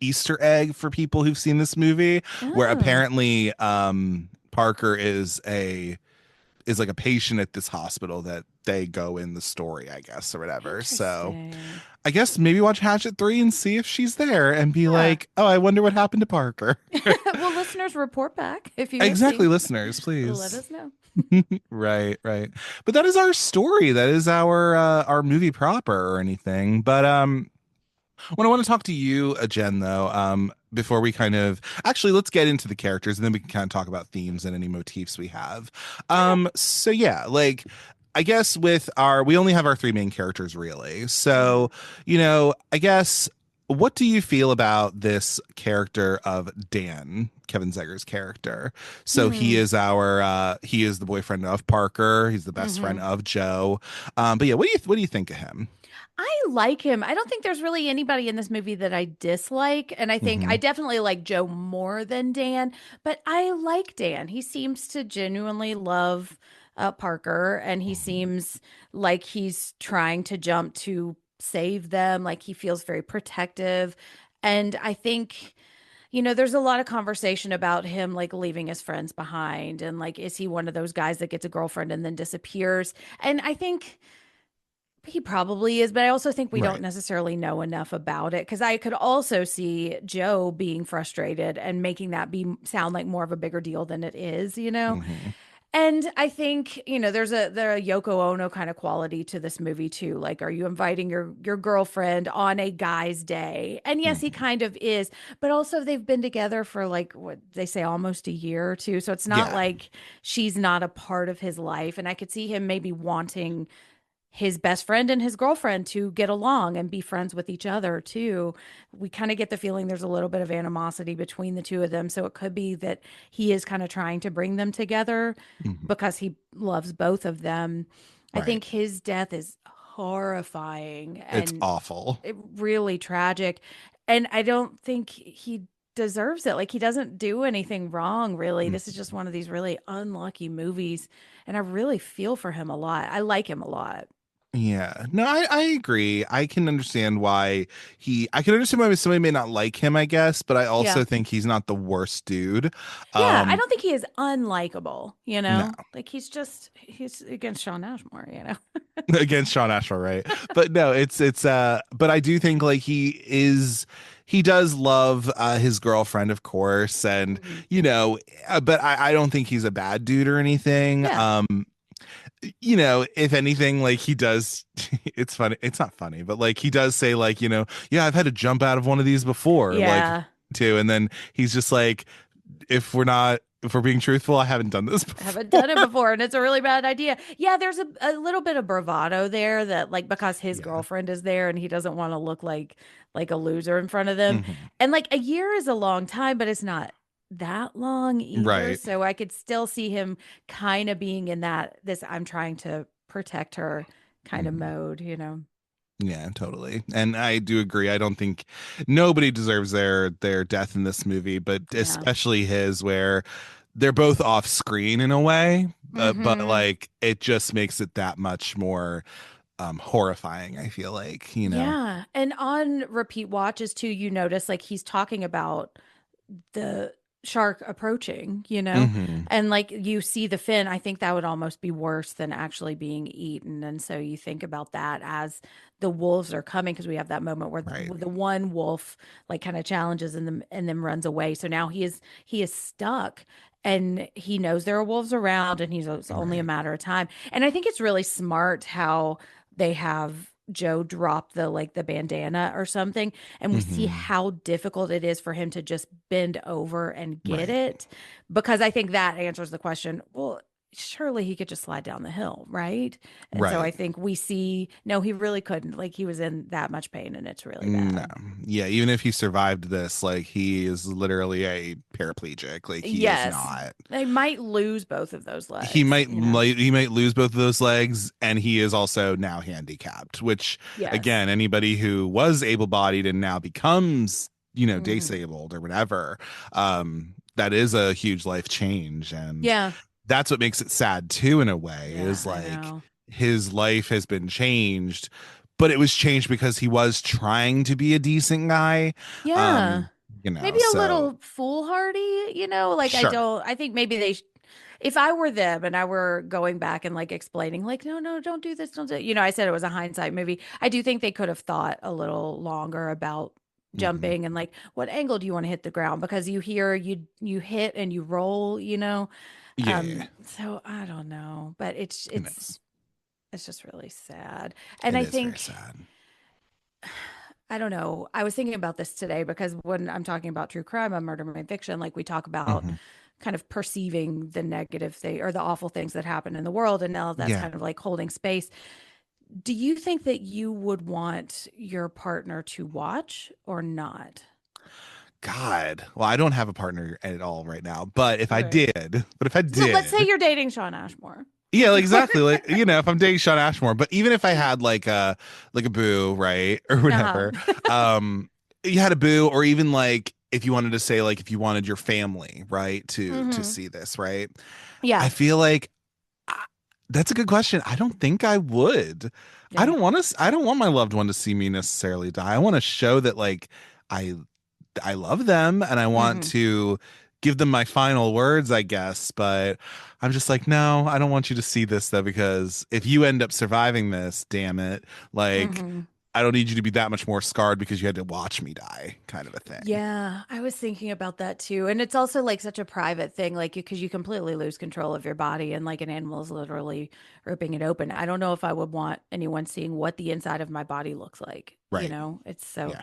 Easter egg for people who've seen this movie where Oh, apparently Parker is like a patient at this hospital that they go in the story, I guess, or whatever. So interesting. I guess maybe watch Hatchet 3 and see if she's there and be Yeah. like, oh, I wonder what happened to Parker. Well, listeners, report back if you have Exactly, seen. listeners, Let please. us know. Right, right. But that is our story. That is our movie proper or anything. But when I want to talk to you, Jen, though, before we kind of actually let's get into the characters and then we can kind of talk about themes and any motifs we have. Okay. So yeah, like I guess we only have our three main characters really. So, Mhm. I guess what do you feel about this character of Dan, Kevin Zegger's character? So Hmm. he is the boyfriend of Parker, he's the best friend Hmm. of Joe. But yeah, what do you think of him? I like him. I don't think there's really anybody in this movie that I dislike. And I think I Hmm. definitely like Joe more than Dan, but I like Dan. He seems to genuinely love Parker, and he seems like he's trying to jump to save them. Like he feels very protective. And I think. There's a lot of conversation about him like leaving his friends behind and like, is he one of those guys that gets a girlfriend and then disappears? And I think he probably is, but I also think we don't Right. necessarily know enough about it because I could also see Joe being frustrated and making that be sound like more of a bigger deal than it is. Hmm. And I think, there's a Yoko Ono kind of quality to this movie too. Like, are you inviting your girlfriend on a guy's day? And yes, he Hmm. kind of is, but also they've been together for like what they say almost a year or two. So it's not Yeah. like she's not a part of his life. And I could see him maybe wanting his best friend and his girlfriend to get along and be friends with each other too. We kind of get the feeling there's a little bit of animosity between the two of them. So it could be that he is kind of trying to bring them together Hmm. because he loves both of them. I Right. think his death is horrifying It's and awful. really tragic. And I don't think he deserves it. Like he doesn't do anything wrong, really. This is Mhm. just one of these really unlucky movies. And I really feel for him a lot. I like him a lot. Yeah. No, I agree. I can understand why I can understand why somebody may not like him, I guess, but I Yeah. also think he's not the worst dude. Yeah, I Um, don't think he is unlikable, no. Like he's against Sean Ashmore. Against Sean Ashmore, right? But no, but I do think like he does love his girlfriend, of course, and Mhm. but I don't think he's a bad dude or anything. Yeah. If anything, like he does, it's funny. It's not funny, but like he does say, like, yeah, I've had to jump out of one of these before, like, Yeah. too. And then he's just like, if we're being truthful, I haven't done this I haven't before. done it before and it's a really bad idea. Yeah, there's a little bit of bravado there that like because his Yeah. girlfriend is there and he doesn't want to look like a loser in front of them. Hmm. And like a year is a long time, but it's not that long either. Right. So I could still see him kind of being in this I'm trying to protect her kind of Hmm. mode. Yeah, totally. And I do agree. I don't think nobody deserves their death in this movie, but Yeah. especially his, where they're both off screen in a way, but Hmm. like it just makes it that much more horrifying, I feel like. Yeah. And on repeat watches too, you notice like he's talking about the shark approaching, Hmm. and like you see the fin. I think that would almost be worse than actually being eaten. And so you think about that as the wolves are coming, because we have that moment where Right. the one wolf like kind of challenges them and then runs away. So now he is stuck, and he knows there are wolves around, and it's only a Right. matter of time. And I think it's really smart how they have Joe drop the bandana or something, and we see Hmm. how difficult it is for him to just bend over and get Right. it, because I think that answers the question. Well, surely he could just slide down the hill, right? And so I Right. think we see, no, he really couldn't. Like, he was in that much pain, and it's really No. bad. Yeah, even if he survived this, like he is literally a paraplegic. Like he is Yes, not. they might lose both of those He legs, might he might lose both of those legs, and he is also now handicapped, which Yes. again, anybody who was able-bodied and now becomes, Hmm. disabled or whatever, that is a huge life change. And Yeah. that's what makes it sad too, in a way, Yeah, is I like know. his life has been changed, but it was changed because he was trying to be a decent guy. Yeah. Um, Maybe a so little foolhardy, like sure. I think maybe if I were them and I were going back and like explaining, like, no, no, don't do this, don't do, I said it was a hindsight movie. I do think they could have thought a little longer about Hmm. jumping and like what angle do you want to hit the ground, because you hear you hit and you roll. Yeah, So I don't know, but it's it it's is. it's just really sad. And It I is very think sad. I don't know. I was thinking about this today because when I'm talking about true crime and murder and fiction, like we talk about Hmm. kind of perceiving the negative thing or the awful things that happen in the world. And now that's Yeah. kind of like holding space. Do you think that you would want your partner to watch or not? God. Well, I don't have a partner at all right now, but if I Okay. did, but if I So let's say did, you're dating Sean Ashmore. yeah, like, exactly. Like, if I'm dating Sean Ashmore, but even if I had like a boo, right? Or Uh-huh. whatever, um, you had a boo, or even like if you wanted to say, like, if you wanted your family, right, to Hmm. see this, right? I Yeah. feel like uh, that's a good question. I don't think I would. Yeah. I don't want my loved one to see me necessarily die. I want to show that, like, I I love them, and I want Hmm. to give them my final words, I guess. But I'm just like, no, I don't want you to see this though, because if you end up surviving this, damn it, like, Hmm. I don't need you to be that much more scarred because you had to watch me die, kind of a thing. Yeah, I was thinking about that too. And it's also like such a private thing, like because you completely lose control of your body and like an animal is literally ripping it open. I don't know if I would want anyone seeing what the inside of my body looks like. Right. It's so, Yeah.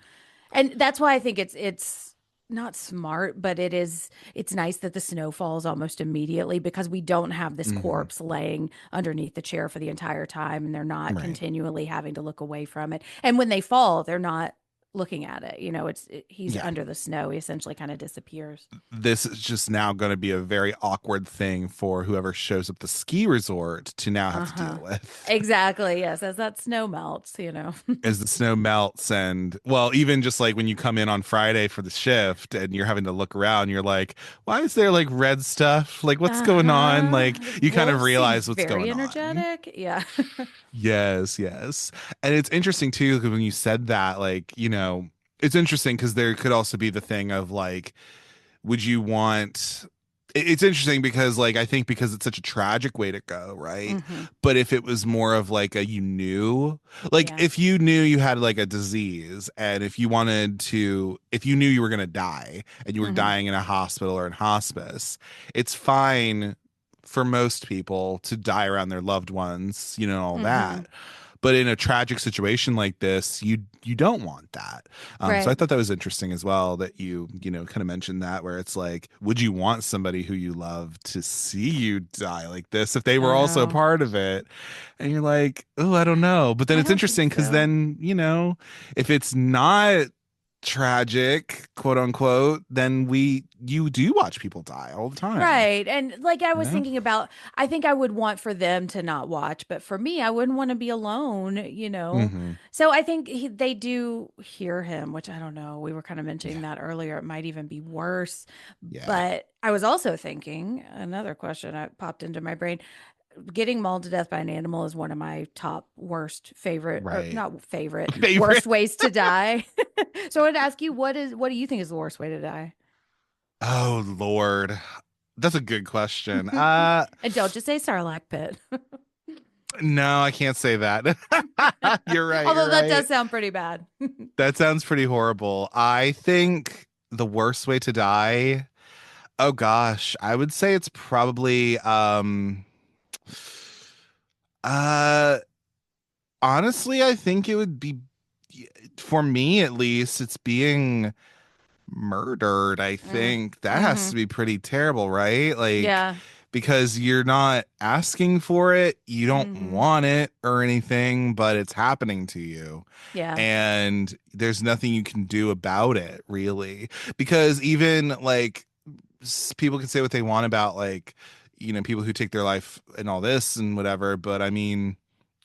and that's why I think it's not smart, but it's nice that the snow falls almost immediately because we don't have this Hmm. corpse laying underneath the chair for the entire time, and they're not Right. continually having to look away from it. And when they fall, they're not looking at it. He's Yeah. under the snow. He essentially kind of disappears. This is just now going to be a very awkward thing for whoever shows up at the ski resort to now have to Uh-huh. deal with. Exactly. Yes, as that snow melts. As the snow melts, and well, even just like when you come in on Friday for the shift and you're having to look around, you're like, why is there like red stuff, like what's going on, Uh-huh. like The you kind of wolves seem realize what's very going on. energetic. Yeah. Yes, yes. And it's interesting too, because when you said that, like, it's interesting because there could also be the thing of like, would you want it's interesting because, like, I think because it's such a tragic way to go, right? Hmm. But if it was more of like a you knew, like Yeah. if you knew you had like a disease, and if you knew you were going to die and you were Hmm. dying in a hospital or in hospice, it's fine for most people to die around their loved ones, all Hmm. that. But in a tragic situation like this, you don't want that. So I Right. thought that was interesting as well, that you kind of mentioned that, where it's like, would you want somebody who you love to see you die like this if they were I also a know. part of it? And you're like, oh, I don't know. But then I it's don't think interesting because so. then, if it's not tragic, quote unquote, then you do watch people die all the time. Right. And like I You was know? thinking about, I think I would want for them to not watch, but for me, I wouldn't want to be alone. Hmm. So I think they do hear him, which I don't know. We were kind of mentioning Yeah. that earlier. It might even be worse. Yeah. But I was also thinking another question that popped into my brain. Getting mauled to death by an animal is one of my top worst favorite, or Right. not favorite, Favorite. worst ways to die. So I would ask you, what do you think is the worst way to die? Oh Lord. That's a good question. And don't just say Sarlacc pit. No, I can't say that. You're right, Although you're that right. does sound pretty bad. That sounds pretty horrible. I think the worst way to die, oh gosh, I would say it's probably uh honestly, I think it would be, for me at least, it's being murdered. I Mm. think that has Hmm. to be pretty terrible, right? Like, Yeah. because you're not asking for it, you don't Hmm. want it or anything, but it's happening to you. Yeah. And there's nothing you can do about it, really. Because even like people can say what they want about like, people who take their life and all this and whatever, but I mean,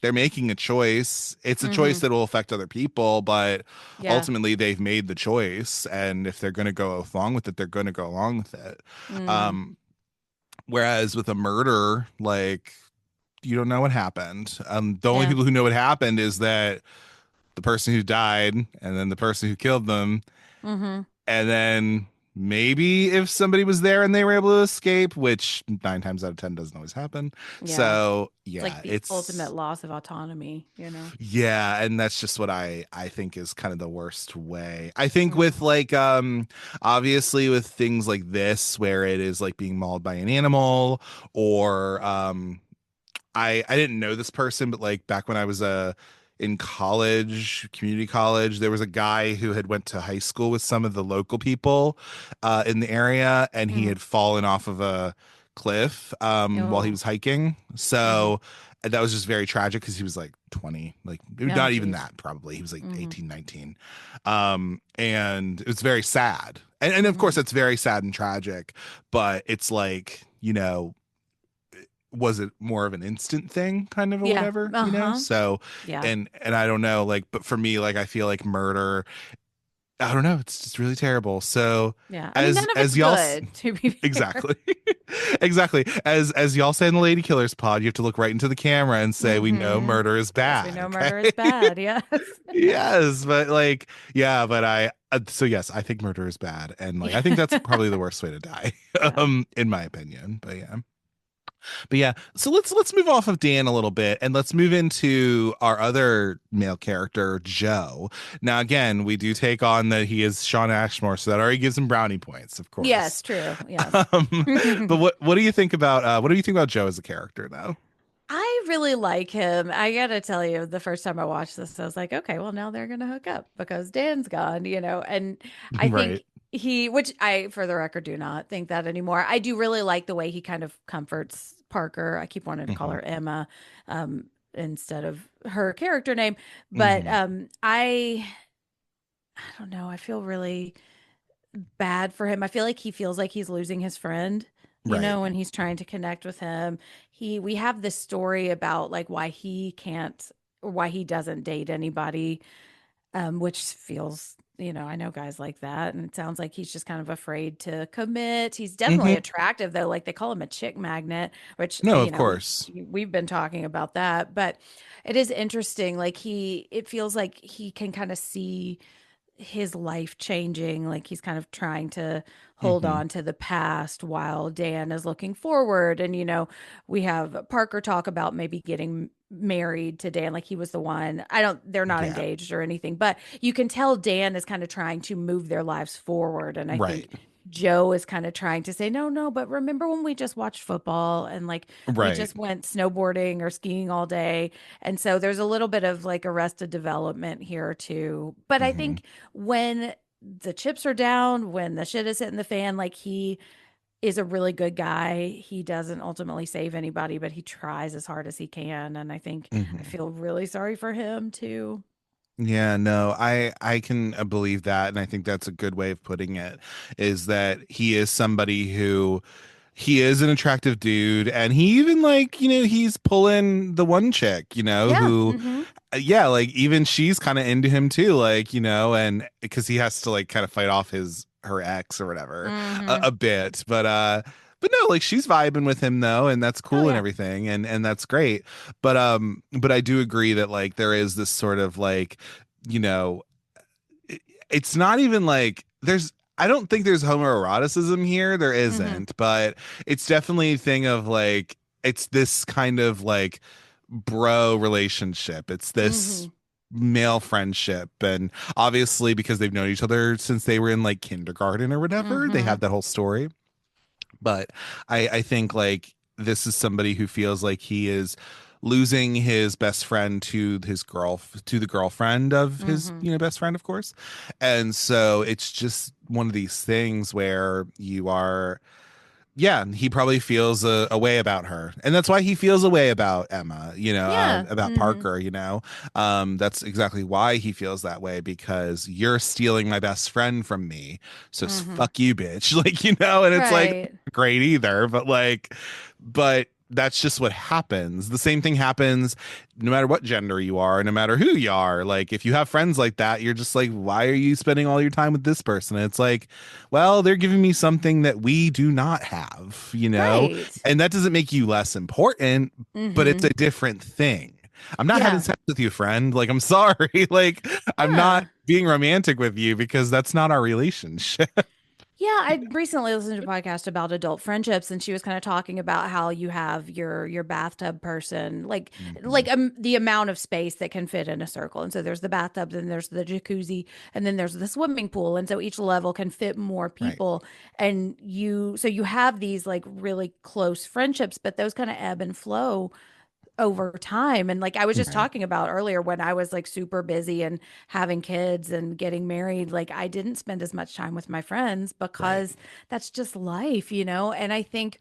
they're making a choice. It's a choice Hmm. that will affect other people, but Yeah. ultimately they've made the choice, and if they're going to go along with it, they're going to go along with it. Mm. um Whereas with a murder, like, you don't know what happened. The only Yeah. people who know what happened is that the person who died and then the person who killed them, Hmm. and then maybe if somebody was there and they were able to escape, which 9 times out of 10 doesn't always happen. Yeah. So It's like yeah, the ultimate loss of autonomy, you know? yeah, and that's just what I think is kind of the worst way. I think Mm. with like obviously with things like this where it is like being mauled by an animal, or I didn't know this person, but like back when I was in college, community college, there was a guy who had went to high school with some of the local people in the area, and he Mm. had fallen off of a cliff while he Oh. was hiking. Hmm. So that was just very tragic because he was like 20, like Oh, not even geez. that, probably. He was like Hmm. 18, 19. And it was very sad. And of course Hmm. it's very sad and tragic, but it's like, was it more of an instant thing kind of or Yeah. whatever, Uh-huh. so Yeah. and I don't know, like, but for me, like, I feel like murder, I don't know, it's just really terrible. So Yeah. I mean, as none of it's as y'all good, to be fair. exactly. Exactly, as y'all say in the Lady Killers pod, you have to look right into the camera and say, we know Hmm. murder is Yes, we bad, know okay? murder is bad. Yes. Yes, but like, yeah, but so yes, I think murder is bad, and like, I think that's probably the worst way to die, Yeah. in my opinion. But yeah, so let's move off of Dan a little bit and let's move into our other male character, Joe. Now, again, we do take on that he is Sean Ashmore, so that already gives him brownie points, of Yes, course. true. Yes. But what do you think about Joe as a character, though? I really like him. I gotta tell you, the first time I watched this, I was like, okay, well, now they're gonna hook up because Dan's gone, and I Right. think which I, for the record, do not think that anymore. I do really like the way he kind of comforts Parker. I keep wanting to call Hmm. her Emma, instead of her character name, but Hmm. I don't know. I feel really bad for him. I feel like he feels like he's losing his friend, Right. when he's trying to connect with him. We have this story about like why he can't, or why he doesn't date anybody, which feels, I know guys like that, and it sounds like he's just kind of afraid to commit. He's definitely Hmm. attractive though, like they call him a chick magnet, which No, of course. we've been talking about that, but it is interesting. Like it feels like he can kind of see his life changing, like he's kind of trying to hold Hmm. on to the past while Dan is looking forward. And we have Parker talk about maybe getting married to Dan, like he was the one. They're not Yeah. engaged or anything, but you can tell Dan is kind of trying to move their lives forward. And I think Right. Joe is kind of trying to say, no, no, but remember when we just watched football and like we Right. just went snowboarding or skiing all day. And so there's a little bit of like arrested development here too. But I Hmm. think when the chips are down, when the shit is hitting the fan, like he is a really good guy. He doesn't ultimately save anybody, but he tries as hard as he can. And I think I Hmm. feel really sorry for him too. Yeah, no, I can believe that, and I think that's a good way of putting it, is that he is somebody who, he is an attractive dude, and he even, like, he's pulling the one chick, Yeah. who, Hmm. yeah, like, even she's kind of into him too, like, and because he has to like kind of fight off her ex or whatever Hmm. a bit, but no, like, she's vibing with him though, and that's Oh cool and yeah. everything, and that's great. But I do agree that like there is this sort of like, you know it's not even like there's I don't think there's homoeroticism here. There Hmm. isn't, but it's definitely a thing of like it's this kind of like bro relationship. It's this Hmm. male friendship, and obviously because they've known each other since they were in like kindergarten or whatever, they Hmm. have that whole story. But I think like this is somebody who feels like he is losing his best friend to to the girlfriend of his, Hmm. you know, best friend, of course. And so it's just one of these things where you are, yeah, he probably feels a way about her, and that's why he feels a way about Emma, you know, Yeah. about Hmm. Parker, you know. That's exactly why he feels that way, because you're stealing my best friend from me, so Hmm. fuck you, bitch. Like, you know, and it's like Right. great either, but like, but that's just what happens. The same thing happens no matter what gender you are, no matter who you are. Like, if you have friends like that, you're just like, why are you spending all your time with this person? And it's like, well, they're giving me something that we do not have, you know? Right. And that doesn't make you less important, but it's Hmm. a different thing. I'm not having Yeah. sex with you, friend. Like, I'm sorry. Like, I'm not Yeah. being romantic with you because that's not our relationship. Yeah, I recently listened to a podcast about adult friendships, and she was kind of talking about how you have your bathtub person, Mhm. the amount of space that can fit in a circle. And so there's the bathtub, then there's the jacuzzi, and then there's the swimming pool. And so each level can fit more Right. people. And you have these like really close friendships, but those kind of ebb and flow over time. And like I was just Right. talking about earlier, when I was like super busy and having kids and getting married, like I didn't spend as much time with my friends Right. because that's just life, you know? And I think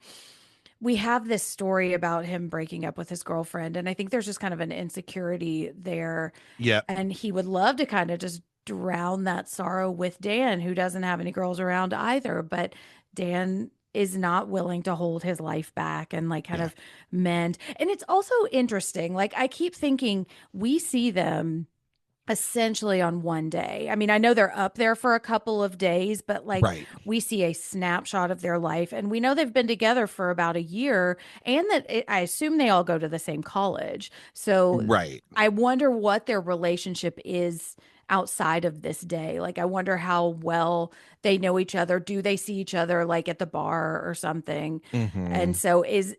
we have this story about him breaking up with his girlfriend. And I think there's just kind of an insecurity there. Yep. And he would love to kind of just drown that sorrow with Dan, who doesn't have any girls around either. But Dan is not willing to hold his life back and like kind Yeah. of mend. And it's also interesting. Like I keep thinking we see them essentially on one day. I mean, I know they're up there for a couple of days, but like Right. we see a snapshot of their life and we know they've been together for about a year and I assume they all go to the same college. So Right. I wonder what their relationship is outside of this day. Like I wonder how well they know each other. Do they see each other like at the bar or something? And Hmm. so is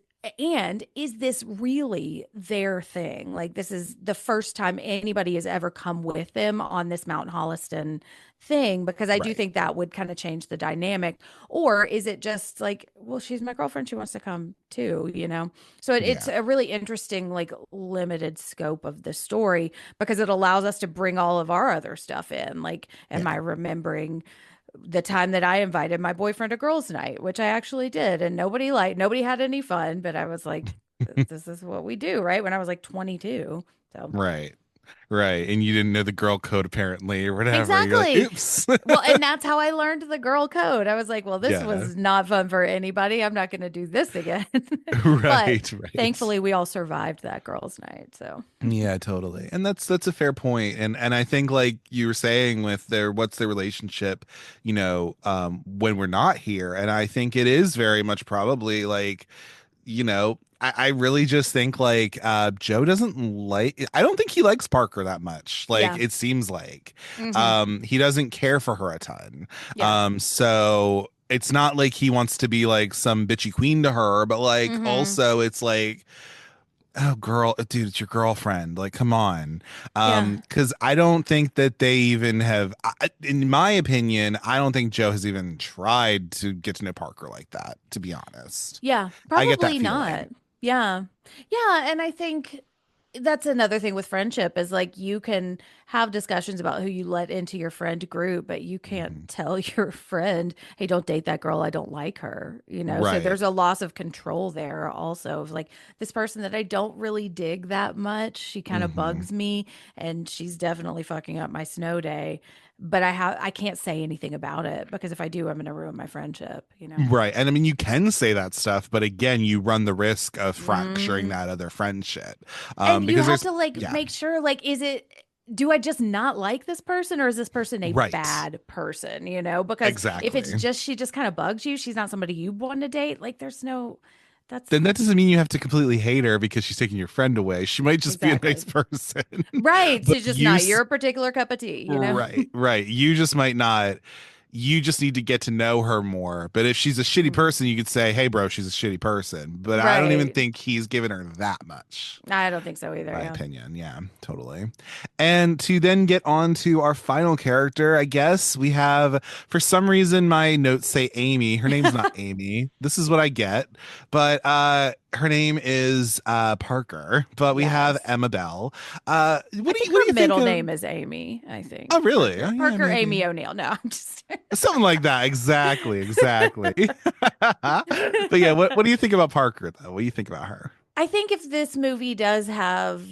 this really their thing? Like, this is the first time anybody has ever come with them on this Mount Holliston thing, because I do Right. think that would kind of change the dynamic. Or is it just like, well, she's my girlfriend, she wants to come too, you know? So it's Yeah. a really interesting, like, limited scope of the story because it allows us to bring all of our other stuff in. Like, am Yeah. I remembering the time that I invited my boyfriend to girls' night, which I actually did, and nobody had any fun, but I was like, this is what we do, right? When I was like 22. So Right. Right. And you didn't know the girl code apparently or whatever. You're like, exactly. oops. Well, and that's how I learned the girl code. I was like, well, this Yeah. was not fun for anybody. I'm not going to do this again. But Right. Right. thankfully, we all survived that girls' night. So, Yeah, totally. And that's a fair point. And I think like you were saying with their what's the relationship, you know, when we're not here. And I think it is very much probably like, you know, I really just think like Joe doesn't like I don't think he likes Parker that much. Like yeah. it seems like Hmm. he doesn't care for her a ton. Yeah. So it's not like he wants to be like some bitchy queen to her, but like Hmm. also it's like, oh girl, dude, it's your girlfriend, like come on. Yeah. Because I don't think that they even have in my opinion, I don't think Joe has even tried to get to know Parker like that, to be honest. Yeah, I get that probably not. feeling. Yeah. Yeah, and I think that's another thing with friendship is like you can have discussions about who you let into your friend group, but you can't Mhm. tell your friend, "Hey, don't date that girl. I don't like her." You know? So Right. there's a loss of control there also of like this person that I don't really dig that much, she kind of Hmm. bugs me and she's definitely fucking up my snow day, but I can't say anything about it because if I do, I'm going to ruin my friendship, you know? Right. And I mean, you can say that stuff, but again, you run the risk of fracturing Mm. that other friendship. And you Because have there's, to like yeah, make sure like do I just not like this person or is this person a right. bad person, you know? Because if it's Exactly. just she just kind of bugs you, she's not somebody you want to date, like there's no that's Then that doesn't mean you have to completely hate her because she's taking your friend away. She might just be a nice exactly. person. Right. But She's just not your particular cup of tea, you know? right, right. You just might not, you just need to get to know her more. But if she's a shitty person, you could say, hey, bro, she's a shitty person. But I don't even Right. think he's given her that much. I don't think so either. My Yeah. opinion. Yeah, totally. And to then get on to our final character, I guess we have, for some reason, my notes say Amy. Her name's not Amy. This is what I get. But her name is Parker. But we have Yes. Emma Bell. I think What do her you think middle of? name is Amy, I think. Oh, really? Parker, Oh, yeah, Parker maybe. Amy O'Neill. No, I'm just Something like that. Exactly. Exactly. But yeah, what do you think about Parker, though? What do you think about her? I think if this movie does have,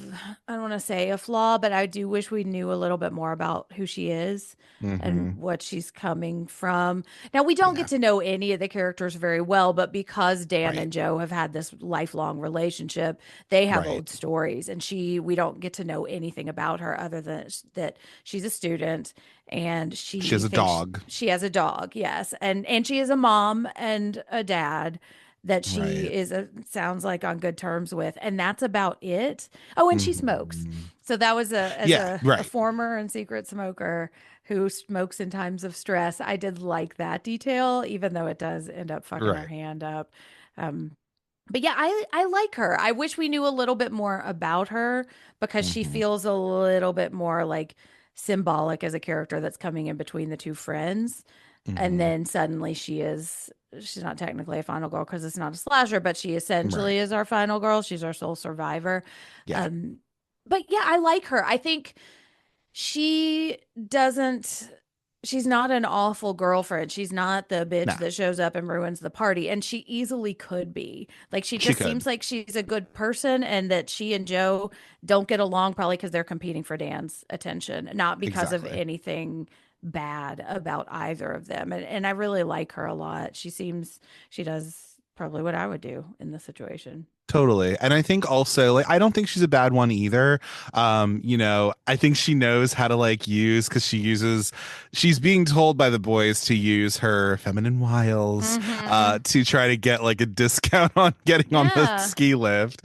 I don't want to say a flaw, but I do wish we knew a little bit more about who she is and Hmm. what she's coming from. Now, we don't Yeah. get to know any of the characters very well, but because Dan Right. and Joe have had this lifelong relationship, they have Right. old stories, and we don't get to know anything about her other than that she's a student and She has a dog. she has a dog, yes, and she is a mom and a dad that she Right. sounds like on good terms with, and that's about it. Oh, and she smokes. Mhm. So that was as Yeah. a Right. former and secret smoker who smokes in times of stress. I did like that detail, even though it does end up fucking her Right. hand up. Um, but yeah, I like her. I wish we knew a little bit more about her because she Hmm. feels a little bit more like symbolic as a character that's coming in between the two friends. And Hmm. then suddenly she's not technically a final girl because it's not a slasher, but she essentially Right. is our final girl. She's our sole survivor. Yeah. Um, but yeah, I like her. I think she doesn't she's not an awful girlfriend. She's not the bitch No, that shows up and ruins the party, and she easily could be. Like she she just could. seems like she's a good person, and that she and Joe don't get along probably because they're competing for Dan's attention, not because of Exactly. anything bad about either of them. And I really like her a lot. She does probably what I would do in this situation. Totally. And I think also like I don't think she's a bad one either. I think she knows how to like use because she's being told by the boys to use her feminine wiles Hmm. to try to get like a discount on getting on the Yeah. ski lift,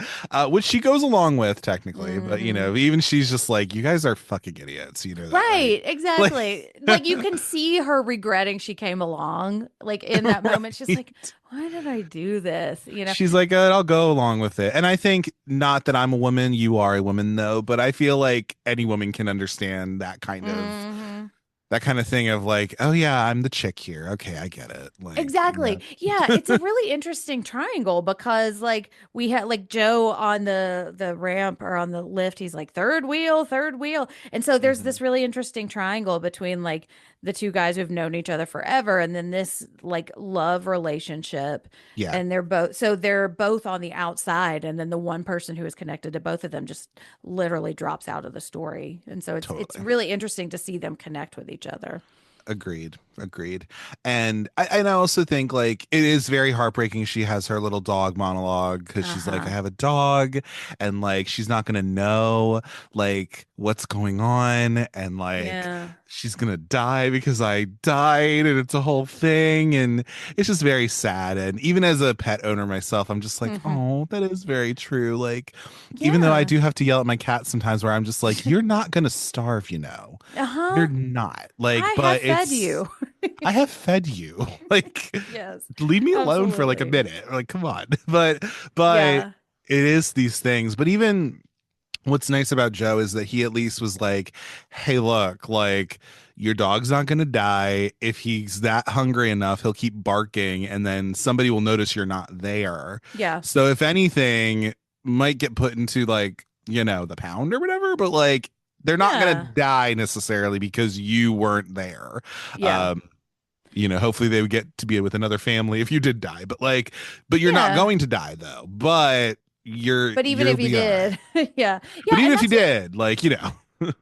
which she goes along with technically, but Hmm. even she's just like, you guys are fucking idiots, you know that, right? Right, exactly. Like you can see her regretting she came along. Like in that moment, she's like, Right. why did I do this? You know? She's like, I'll go along with it. And I think not that I'm a woman, you are a woman though, but I feel like any woman can understand Hmm. that kind of thing of like, oh yeah, I'm the chick here. Okay, I get it. Like, Exactly. Yeah, it's a really interesting triangle because like we had like Joe on the ramp or on the lift, he's like third wheel, third wheel. And so there's Mhm. this really interesting triangle between like the two guys who've known each other forever and then this like love relationship, Yeah, and they're both on the outside, and then the one person who is connected to both of them just literally drops out of the story. And so it's totally. really interesting to see them connect with each other. Agreed. Agreed. And I also think like it is very heartbreaking. She has her little dog monologue because she's like, I Uh-huh. have a dog, and like she's not gonna know like what's going on, and like Yeah. she's gonna die because I died, and it's a whole thing, and it's just very sad. And even as a pet owner myself, I'm just like, Hmm. oh, that is very true. Like, even though I Yeah. do have to yell at my cat sometimes, where I'm just like, you're not gonna starve, Uh-huh. you're not like, I have but fed it's you. I have fed you. Like, Yes, leave me alone for like a absolutely. minute. Like, come on. But it Yeah. is these things. But even what's nice about Joe is that he at least was like, hey, look, like your dog's not gonna die. If he's that hungry enough, he'll keep barking, and then somebody will notice you're not there. Yeah. So if anything, might get put into like, the pound or whatever, but like they're not gonna Yeah. die necessarily because you weren't there. Yeah. Um, hopefully they would get to be with another family if you did die, but you're not Yeah. going to die though. But But even you'll if you be all right. did, yeah. But Yeah. even And if you did, like,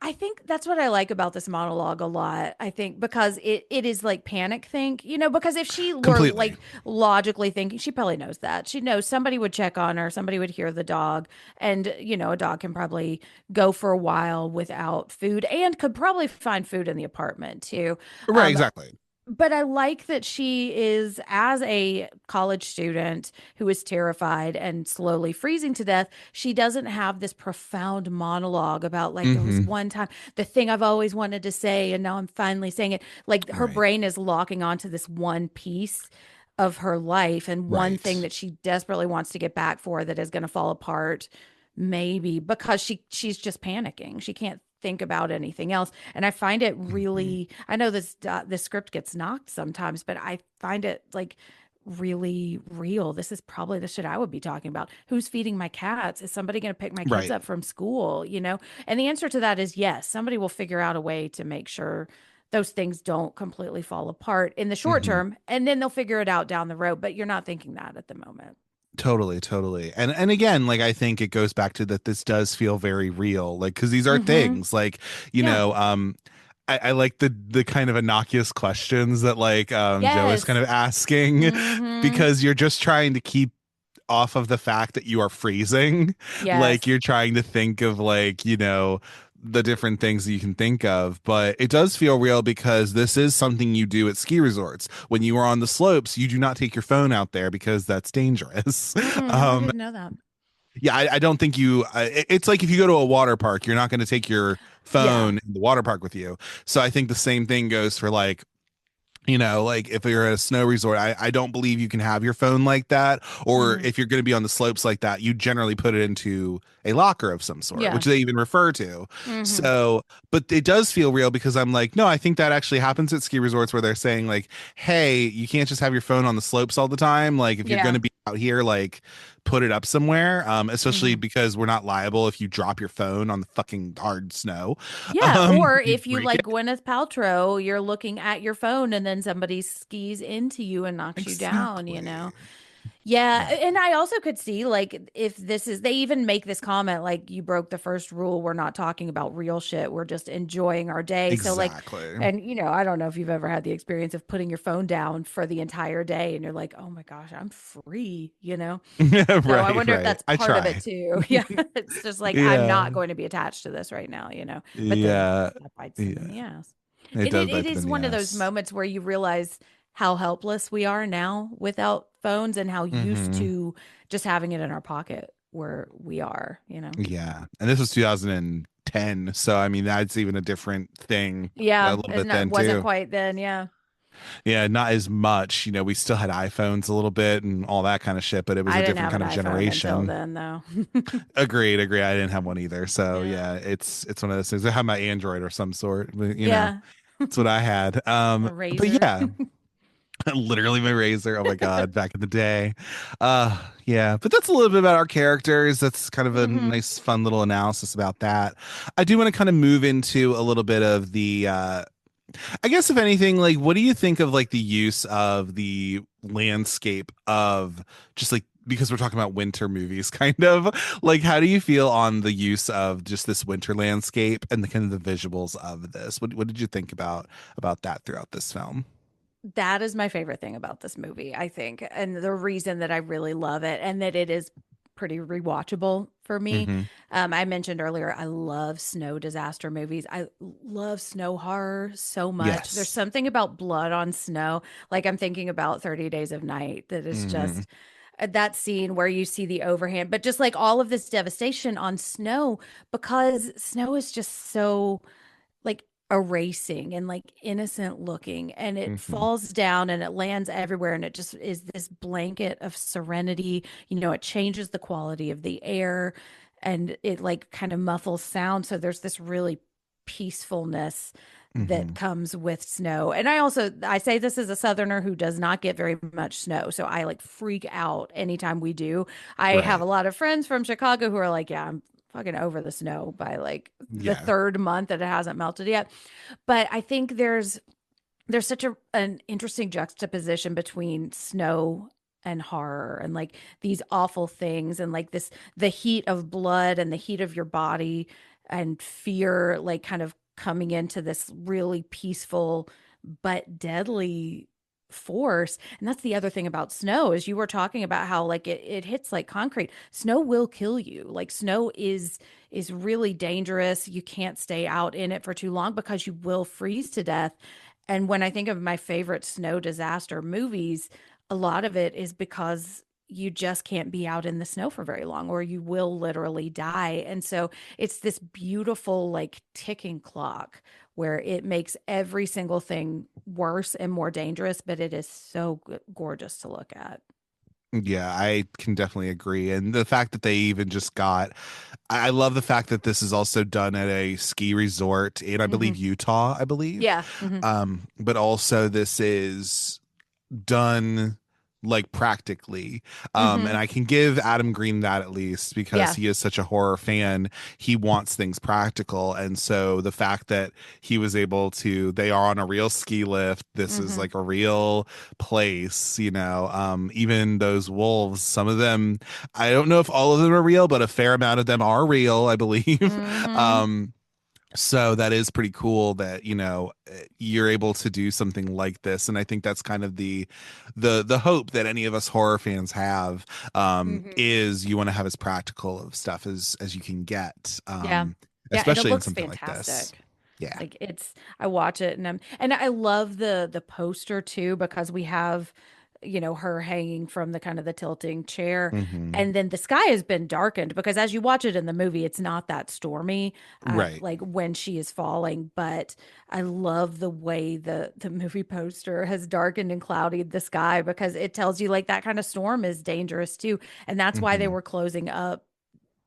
I think that's what I like about this monologue a lot. I think because it is like panic think, because if she were completely. like logically thinking, she probably knows that. She knows somebody would check on her, somebody would hear the dog, and a dog can probably go for a while without food and could probably find food in the apartment too. Right, Um, exactly. But I like that she is, as a college student who is terrified and slowly freezing to death, she doesn't have this profound monologue about, like, there was Hmm. one time, the thing I've always wanted to say, and now I'm finally saying it. Like, her Right. brain is locking onto this one piece of her life and one thing Right. that she desperately wants to get back for that is going to fall apart, maybe because she's just panicking. She can't think about anything else. And I find it Hmm. really, I know this script gets knocked sometimes, but I find it like really real. This is probably the shit I would be talking about. Who's feeding my cats? Is somebody going to pick my kids Right. up from school? And the answer to that is yes. Somebody will figure out a way to make sure those things don't completely fall apart in the short Hmm. term, and then they'll figure it out down the road. But you're not thinking that at the moment. Totally, totally. And again, like I think it goes back to that this does feel very real. Like, because these are Mm-hmm. things like, you Yeah. know, I like the kind of innocuous questions that like Joe is kind Yes. of asking Mm-hmm. because you're just trying to keep off of the fact that you are freezing. Like Yes. you're trying to think of like, the different things that you can think of, but it does feel real because this is something you do at ski resorts. When you are on the slopes, you do not take your phone out there because that's dangerous. Mm-mm, I Um, didn't know that. yeah, I don't think it's like if you go to a water park, you're not going to take your Yeah. phone in the water park with you. So I think the same thing goes for like, like if you're at a snow resort, I don't believe you can have your phone like that. Or Mm-hmm. if you're going to be on the slopes like that, you generally put it into a locker of some sort, which Yeah. they even refer to. Mm-hmm. So, but it does feel real because I'm like, no, I think that actually happens at ski resorts where they're saying like, hey, you can't just have your phone on the slopes all the time. Like if you're going Yeah. to be out here, like put it up somewhere. Especially Mm-hmm. because we're not liable if you drop your phone on the fucking hard snow. Yeah. Or You if you break like it. Gwyneth Paltrow, you're looking at your phone and then somebody skis into you and knocks you down, you Exactly. know? Yeah, Right. and I also could see like if this is they even make this comment like you broke the first rule, we're not talking about real shit. We're just enjoying our day. So like Exactly. and I don't know if you've ever had the experience of putting your phone down for the entire day and you're like, "Oh my gosh, I'm free." So I Right, wonder if right. that's I part of it try. too. Yeah. It's just like I'm Yeah. not going to be attached to this right now. But then Yeah. that bites them in Yeah. the ass. It And does it bite them is in the one of those ass. moments where you realize how helpless we are now without phones and how used Hmm. to just having it in our pocket where we are. Yeah. And this was 2010. So I mean that's even a different thing a Yeah, little it bit then wasn't too. quite then. Yeah. Yeah, not as much. We still had iPhones a little bit and all that kind of shit, but it was I a didn't different have an kind of iPhone until generation. then, though. Agreed, agree. I didn't have one either. So Yeah. yeah, it's one of those things. I have my Android or some sort, but Yeah. that's what I had. A But razor. yeah, literally my razor. Oh my God, back in the day. Yeah, but that's a little bit about our characters. That's kind of a Hmm. nice, fun little analysis about that. I do want to kind of move into a little bit of the I guess if anything, like what do you think of like the use of the landscape of just like because we're talking about winter movies, kind of like how do you feel on the use of just this winter landscape and the kind of the visuals of this? What did you think about that throughout this film? That is my favorite thing about this movie, I think. And the reason that I really love it and that it is pretty rewatchable for me. Hmm. I mentioned earlier, I love snow disaster movies. I love snow horror so much. There's Yes. something about blood on snow. Like I'm thinking about 30 Days of Night that is Hmm. just that scene where you see the overhand, but just like all of this devastation on snow because snow is just so like erasing and like innocent looking and it Hmm. falls down and it lands everywhere and it just is this blanket of serenity. It changes the quality of the air and it like kind of muffles sound, so there's this really peacefulness that Hmm. comes with snow. And I say this as a southerner who does not get very much snow, so I like freak out anytime we do. I have a Right. lot of friends from Chicago who are like, yeah, I'm fucking over the snow by like the Yeah. third month that it hasn't melted yet. But I think there's such an interesting juxtaposition between snow and horror and like these awful things and like this the heat of blood and the heat of your body and fear like kind of coming into this really peaceful but deadly force. And that's the other thing about snow is you were talking about how like it hits like concrete. Snow will kill you. Like snow is really dangerous. You can't stay out in it for too long because you will freeze to death. And when I think of my favorite snow disaster movies, a lot of it is because you just can't be out in the snow for very long or you will literally die. And so it's this beautiful, like ticking clock where it makes every single thing worse and more dangerous, but it is so gorgeous to look at. Yeah, I can definitely agree. And the fact that they even just got, I love the fact that this is also done at a ski resort in, I Hmm. believe, Utah, I believe. Yeah. Hmm. But also this is done like practically. And Hmm. I can give Adam Green that at least because Yeah. he is such a horror fan. He wants things practical. And so the fact that he was able to, they are on a real ski lift. This is Hmm. like a real place, even those wolves, some of them, I don't know if all of them are real, but a fair amount of them are real, I believe. Hmm. Um, so that is pretty cool that, you're able to do something like this. And I think that's kind of the hope that any of us horror fans have, Hmm. is you want to have as practical of stuff as you can get, Yeah. Yeah. And it especially in looks something like this. fantastic. Yeah. Like it's I watch it and I love the poster too because we have her hanging from the kind of the tilting chair Hmm. and then the sky has been darkened because as you watch it in the movie it's not that stormy Right. like when she is falling, but I love the way the movie poster has darkened and clouded the sky because it tells you like that kind of storm is dangerous too, and that's why they Hmm. were closing up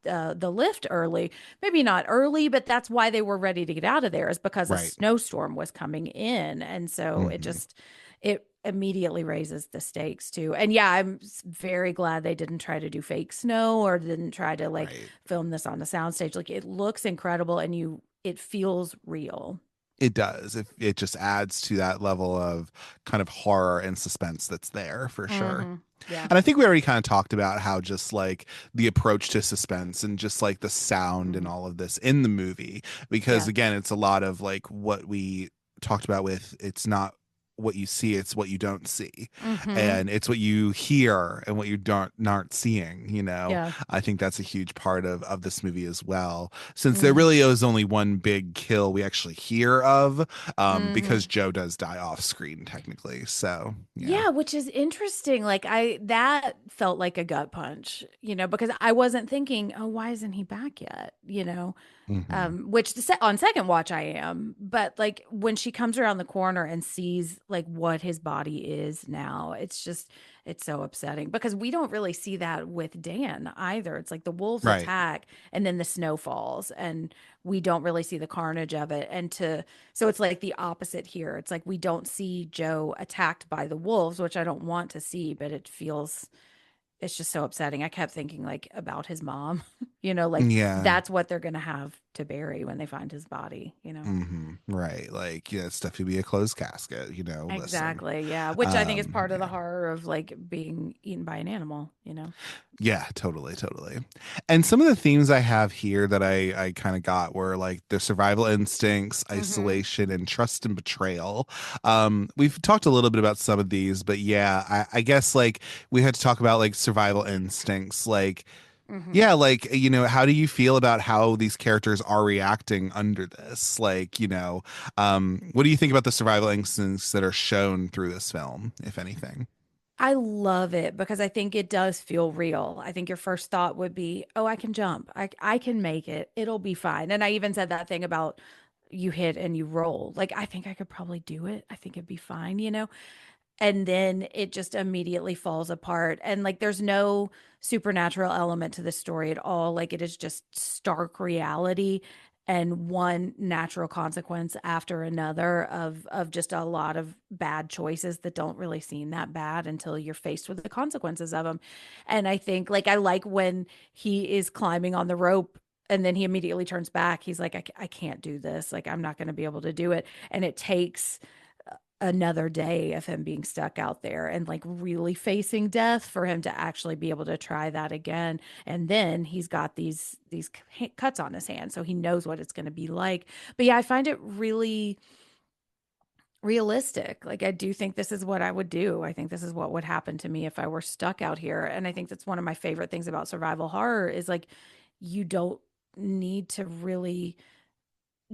the lift early. Maybe not early, but that's why they were ready to get out of there is because a Right. snowstorm was coming in. And so Hmm. it immediately raises the stakes too. And yeah, I'm very glad they didn't try to do fake snow or didn't try to like Right. film this on the soundstage. Like it looks incredible and it feels real. It does. It just adds to that level of kind of horror and suspense that's there for sure. Hmm. Yeah. And I think we already kind of talked about how just like the approach to suspense and just like the sound and Hmm. all of this in the movie, because Yeah. again, it's a lot of like what we talked about with it's not what you see, it's what you don't see. Hmm. And it's what you hear and what you don't aren't seeing, Yeah. I think that's a huge part of this movie as well. Since there Hmm. really is only one big kill we actually hear of, because Hmm. Joe does die off screen technically. So yeah. Yeah, which is interesting. Like that felt like a gut punch, because I wasn't thinking, oh, why isn't he back yet? Hmm. Which on second watch I am, but like when she comes around the corner and sees like what his body is now, it's so upsetting because we don't really see that with Dan either. It's like the wolves Right. attack and then the snow falls and we don't really see the carnage of it. So it's like the opposite here. It's like we don't see Joe attacked by the wolves, which I don't want to see, but it's just so upsetting. I kept thinking like about his mom, like Yeah. that's what they're going to have to bury when they find his body. Hmm. Right. Like, yeah, stuff would be a closed casket, listen. Exactly. Yeah. Which I think is part of the Yeah. horror of like being eaten by an animal. Yeah, totally, totally. And some of the themes I have here that I kind of got were like the survival instincts, Hmm. isolation, and trust and betrayal. We've talked a little bit about some of these, but yeah, I guess like we had to talk about like survival instincts, like Hmm. yeah, like, how do you feel about how these characters are reacting under this? Like, what do you think about the survival instincts that are shown through this film, if anything? I love it because I think it does feel real. I think your first thought would be, "Oh, I can jump. I can make it. It'll be fine." And I even said that thing about you hit and you roll. Like I think I could probably do it. I think it'd be fine. And then it just immediately falls apart. And like there's no supernatural element to the story at all. Like it is just stark reality and one natural consequence after another of just a lot of bad choices that don't really seem that bad until you're faced with the consequences of them. And I think like I like when he is climbing on the rope and then he immediately turns back. He's like, I can't do this. Like, I'm not going to be able to do it. And it takes another day of him being stuck out there and like really facing death for him to actually be able to try that again. And then he's got these cuts on his hand, so he knows what it's going to be like. But yeah, I find it really realistic. Like I do think this is what I would do. I think this is what would happen to me if I were stuck out here. And I think that's one of my favorite things about survival horror is like you don't need to really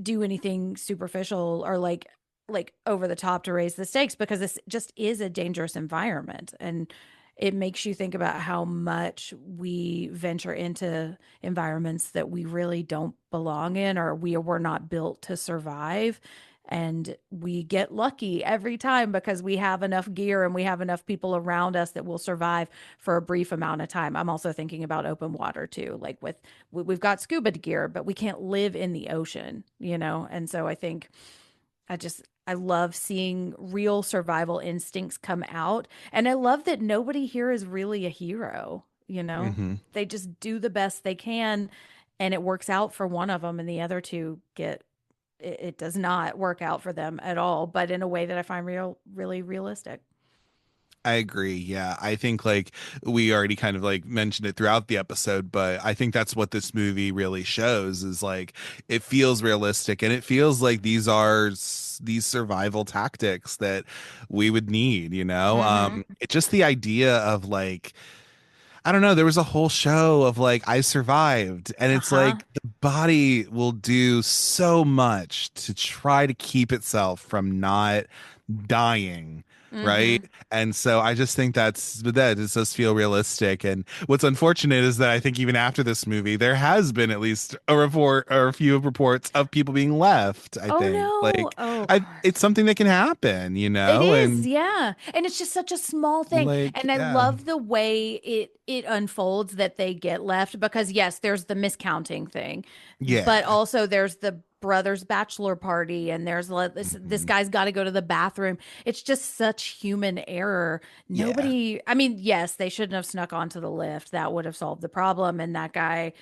do anything superficial or like like over the top to raise the stakes because this just is a dangerous environment, and it makes you think about how much we venture into environments that we really don't belong in, or we were not built to survive. And we get lucky every time because we have enough gear and we have enough people around us that will survive for a brief amount of time. I'm also thinking about open water too. Like we've got scuba gear, but we can't live in the ocean, you know? And so I think I love seeing real survival instincts come out. And I love that nobody here is really a hero, you know? Hmm. They just do the best they can and it works out for one of them and the other two get it does not work out for them at all, but in a way that I find really realistic. I agree. Yeah. I think like we already kind of like mentioned it throughout the episode, but I think that's what this movie really shows is like it feels realistic and it feels like these are these survival tactics that we would need, you know? Mm-hmm. It's just the idea of like I don't know. There was a whole show of like, I survived. And it's Uh-huh. like the body will do so much to try to keep itself from not dying. Right. Mm-hmm. And so I just think that it does feel realistic. And what's unfortunate is that I think even after this movie, there has been at least a report or a few reports of people being left. I Oh think no. like Oh gosh. it's something that can happen, you It know, is, and yeah. And it's just such a small thing. like, And I yeah, love the way it unfolds that they get left because yes, there's the miscounting thing, but yeah. also there's the brother's bachelor party and there's this Mhm. guy's got to go to the bathroom. It's just such human error. Yeah. Nobody, I mean, yes, they shouldn't have snuck onto the lift. That would have solved the problem and that guy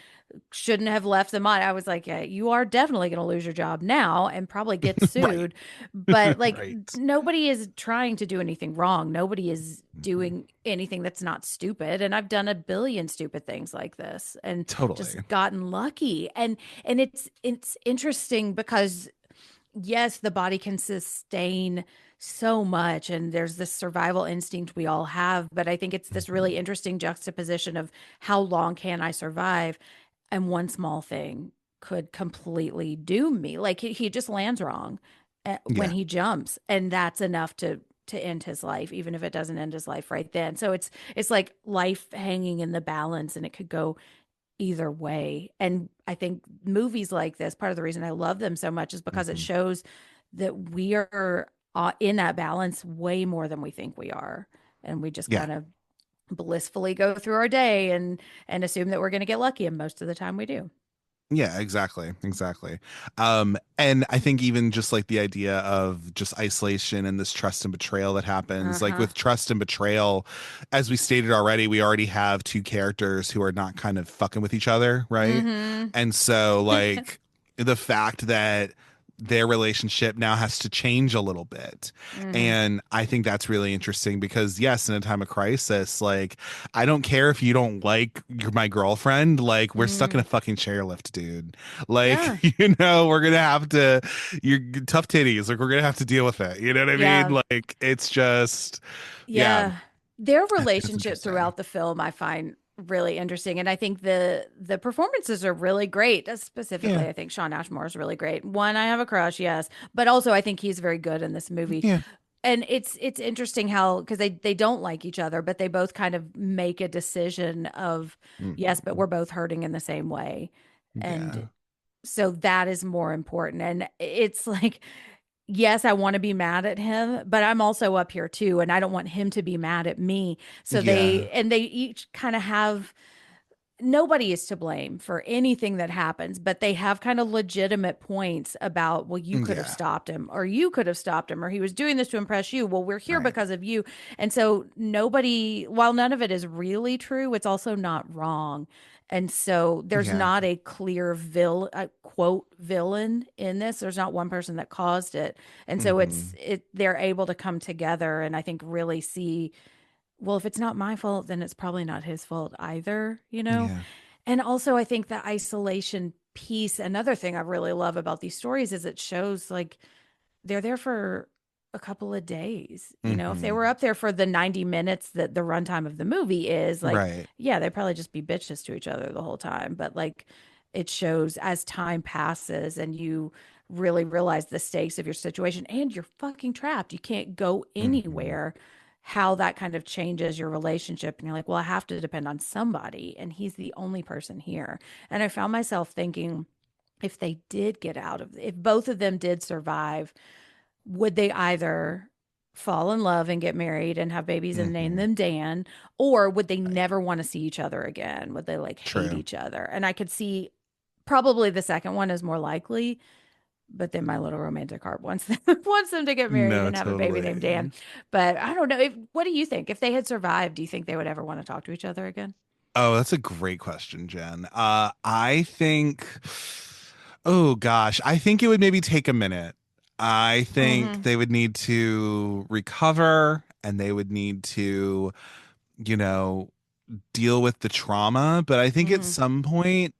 shouldn't have left them on. I was like, yeah, you are definitely going to lose your job now and probably get Right. sued. But like, Right. nobody is trying to do anything wrong. Nobody is Mhm. doing anything that's not stupid. And I've done a billion stupid things like this and just Totally. gotten lucky. And it's interesting because yes, the body can sustain so much and there's this survival instinct we all have, but I think it's this Mhm. really interesting juxtaposition of how long can I survive? And one small thing could completely doom me. Like he just lands wrong when Yeah. he jumps, and that's enough to end his life, even if it doesn't end his life right then. So it's like life hanging in the balance, and it could go either way. And I think movies like this, part of the reason I love them so much is because it Mhm. shows that we are in that balance way more than we think we are, and we just Yeah. kind of blissfully go through our day and assume that we're going to get lucky, and most of the time we do. Yeah, exactly. Exactly. And I think even just like the idea of just isolation and this trust and betrayal that happens, like Uh-huh. with trust and betrayal, as we stated already, we already have two characters who are not kind of fucking with each other, right? Mm-hmm. And so like the fact that their relationship now has to change a little bit. Mm-hmm. And I think that's really interesting because yes, in a time of crisis, like I don't care if you don't like my girlfriend, like we're stuck in Mm. a fucking chairlift, dude. Like, Yeah. you know, we're gonna have to you're tough titties, like we're gonna have to deal with it. You know what I mean? Yeah. Like it's just yeah, Yeah. Their I think it's relationship interesting. throughout the film I find really interesting. And I think the performances are really great. Yeah. Specifically, I think Sean Ashmore is really great. One, I have a crush, yes. But also I think he's very good in this movie. Yeah. And it's interesting how because they don't like each other, but they both kind of make a decision of yes, but Mhm. we're both hurting in the same way. And Yeah. so that is more important. And it's like yes, I want to be mad at him, but I'm also up here too, and I don't want him to be mad at me. So Yeah. they each kind of have nobody is to blame for anything that happens, but they have kind of legitimate points about, well, you could have Yeah. stopped him, or you could have stopped him, or he was doing this to impress you. Well, we're here Right. because of you. And so nobody, while none of it is really true, it's also not wrong. And so there's Yeah. not a clear quote villain in this. There's not one person that caused it. And so Hmm. they're able to come together and I think really see well, if it's not my fault, then it's probably not his fault either, you know? Yeah. And also, I think the isolation piece, another thing I really love about these stories is it shows like they're there for a couple of days. You know, if they were Hmm. up there for the 90 minutes that the runtime of the movie is, like, Right. yeah, they'd probably just be bitches to each other the whole time. But like, it shows as time passes and you really realize the stakes of your situation, and you're fucking trapped. You can't go Mhm. anywhere. How that kind of changes your relationship. And you're like, well, I have to depend on somebody. And he's the only person here. And I found myself thinking, if they did get out of, if both of them did survive, would they either fall in love and get married and have babies and name Mhm. them Dan, or would they Right. never want to see each other again? Would they like hate True. each other? And I could see probably the second one is more likely, but then my little romantic heart wants them wants them to get married No, and have a baby named Dan. totally. But I don't know. What do you think? If they had survived, do you think they would ever want to talk to each other again? Oh, that's a great question, Jen. I think, oh gosh, I think it would maybe take a minute. I think Mm-hmm. they would need to recover and they would need to, you know, deal with the trauma. But I think at Mm-hmm. some point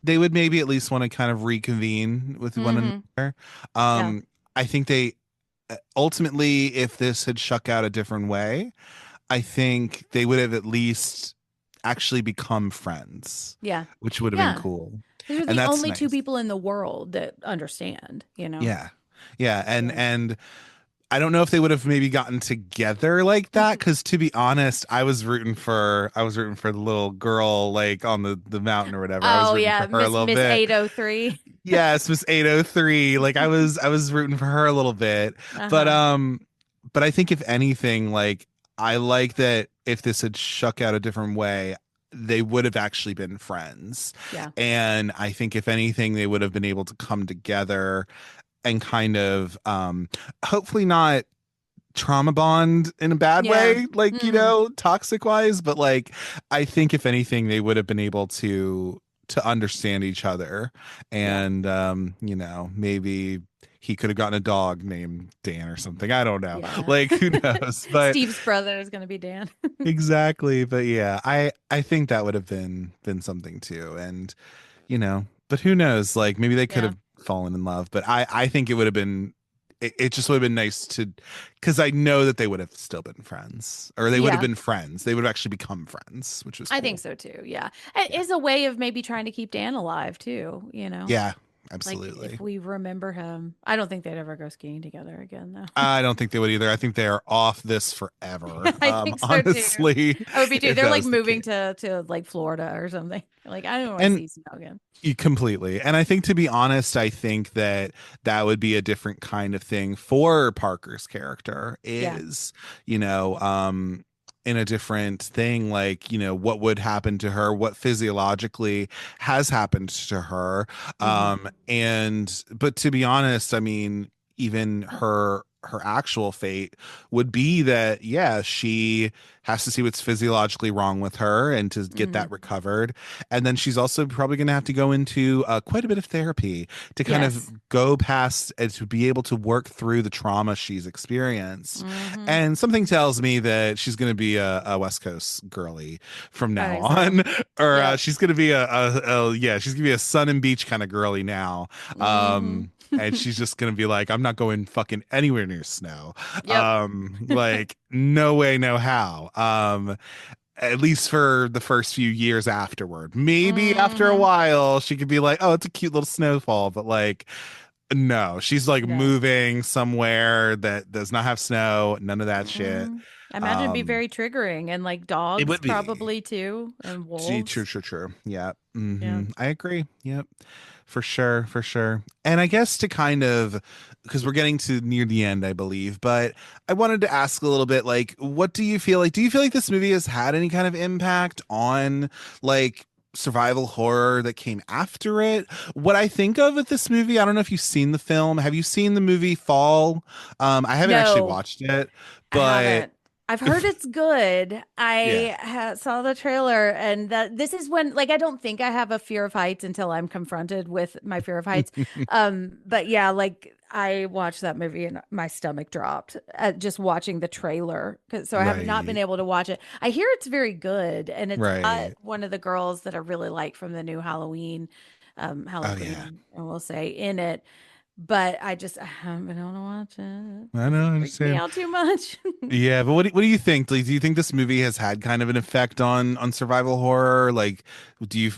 they would maybe at least want to kind of reconvene with one Mm-hmm. another. Yeah. I think they ultimately, if this had shook out a different way, I think they would have at least actually become friends, Yeah. which would have been Yeah. cool. These are And the that's only two nice. people in the world that understand, you know? Yeah. Yeah. Yeah. And I don't know if they would have maybe gotten together like that Mhm. because to be honest, I was rooting for the little girl like on the mountain or whatever. I was Oh rooting yeah, for her a little Miss bit. 803. Yes, Miss 803. Like I was rooting for her a little bit. But Uh-huh. um but I think if anything, like I like that if this had shook out a different way, they would have actually been friends. Yeah. And I think if anything, they would have been able to come together and kind of hopefully not trauma bond in a bad Yeah. way, like, Hmm. toxic wise, but like I think if anything, they would have been able to understand each other. Yeah. And maybe he could have gotten a dog named Dan or something. I don't know. Yeah. Like who knows? But Steve's brother is going to be Dan. exactly. But yeah, I think that would have been something too. And but who knows? Like maybe they could Yeah. have fallen in love, but I think it would have been it just would have been nice to because I know that they would have still been friends or they would have Yeah. been friends. They would have actually become friends, which was I think cool. so too. Yeah. It Yeah. is a way of maybe trying to keep Dan alive too, you know? Yeah, Like if absolutely. we remember him, I don't think they'd ever go skiing together again though. I don't think they would either. I think they are off this forever. I think so too. Honestly, I would be too. if They're that like was the moving case. to like Florida or something. Like I don't want to And see snow again. completely. And I think to be honest, I think that that would be a different kind of thing for Parker's character Yeah. is, you know, in a different thing, like, what would happen to her, what physiologically has happened to her. Hmm. And but to be honest, I mean, even her actual fate would be that yeah, she has to see what's physiologically wrong with her and to get Hmm. that recovered, and then she's also probably going to have to go into quite a bit of therapy to kind of Yes. go past and to be able to work through the trauma she's experienced. Hmm. And something tells me that she's going to be a West Coast girly from I now think so. on, or Yep. she's going to be yeah, she's going to be a sun and beach kind of girly now. Hmm. And she's just gonna be like, I'm not going fucking anywhere near snow. Yep. Like no way, no how. At least for the first few years afterward. Maybe after a Hmm. while, she could be like, oh, it's a cute little snowfall, but like, no, she's like No. moving somewhere that does not have snow, none of that shit. Hmm. I imagine it'd be Um, very triggering and like it dogs would be. probably too and Gee, true, wolves. true, true. Yeah. Yeah. I agree. Yep. For sure, for sure. And I guess to kind of because we're getting to near the end, I believe, but I wanted to ask a little bit like what do you feel like? Do you feel like this movie has had any kind of impact on like survival horror that came after it? What I think of with this movie, I don't know if you've seen the film. Have you seen the movie Fall? I haven't actually No, watched it, I but haven't. I've heard it's good. yeah. I saw the trailer, and that this is when, like, I don't think I have a fear of heights until I'm confronted with my fear of heights. But yeah, like I watched that movie and my stomach dropped at just watching the trailer. So I have not been Right. able to watch it. I hear it's very good, and it's got Right. one of the girls that I really like from the new Halloween, Oh yeah. Halloween, I will say, in it. but I haven't been able to watch it. I know, I Freaks me understand. out too much. Yeah, but what do you think? Like, do you think this movie has had kind of an effect on survival horror? Like,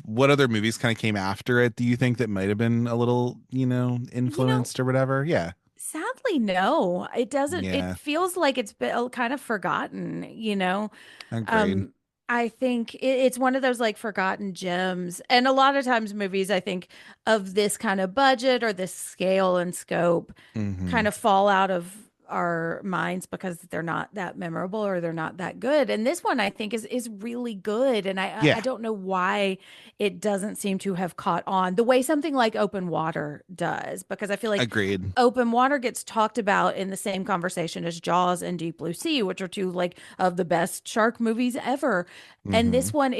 what other movies kind of came after it? Do you think that might have been a little, You know, influenced or whatever? Yeah. sadly, no. It doesn't. It Yeah, feels like it's been kind of forgotten, you know. agreed. Um, I think it's one of those like forgotten gems. And a lot of times movies, I think, of this kind of budget or this scale and scope Hmm. kind of fall out of our minds because they're not that memorable or they're not that good. And this one I think is really good. And I Yeah, don't know why it doesn't seem to have caught on the way something like Open Water does, because I feel like agreed. Open Water gets talked about in the same conversation as Jaws and Deep Blue Sea, which are two like of the best shark movies ever. And Hmm. this one,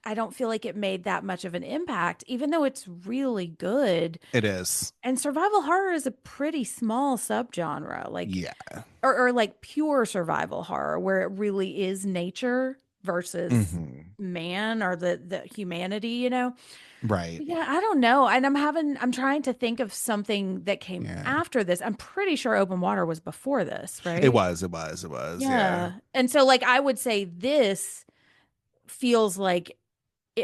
I don't feel like it made that much of an impact, even though it's really good. It is. And survival horror is a pretty small subgenre, like Yeah. or like pure survival horror, where it really is nature versus Hmm. man or the humanity, you know? Right. But yeah, I don't know. And I'm trying to think of something that came Yeah. after this. I'm pretty sure Open Water was before this, It right? was. It was. It was. Yeah. Yeah. And so like I would say this feels like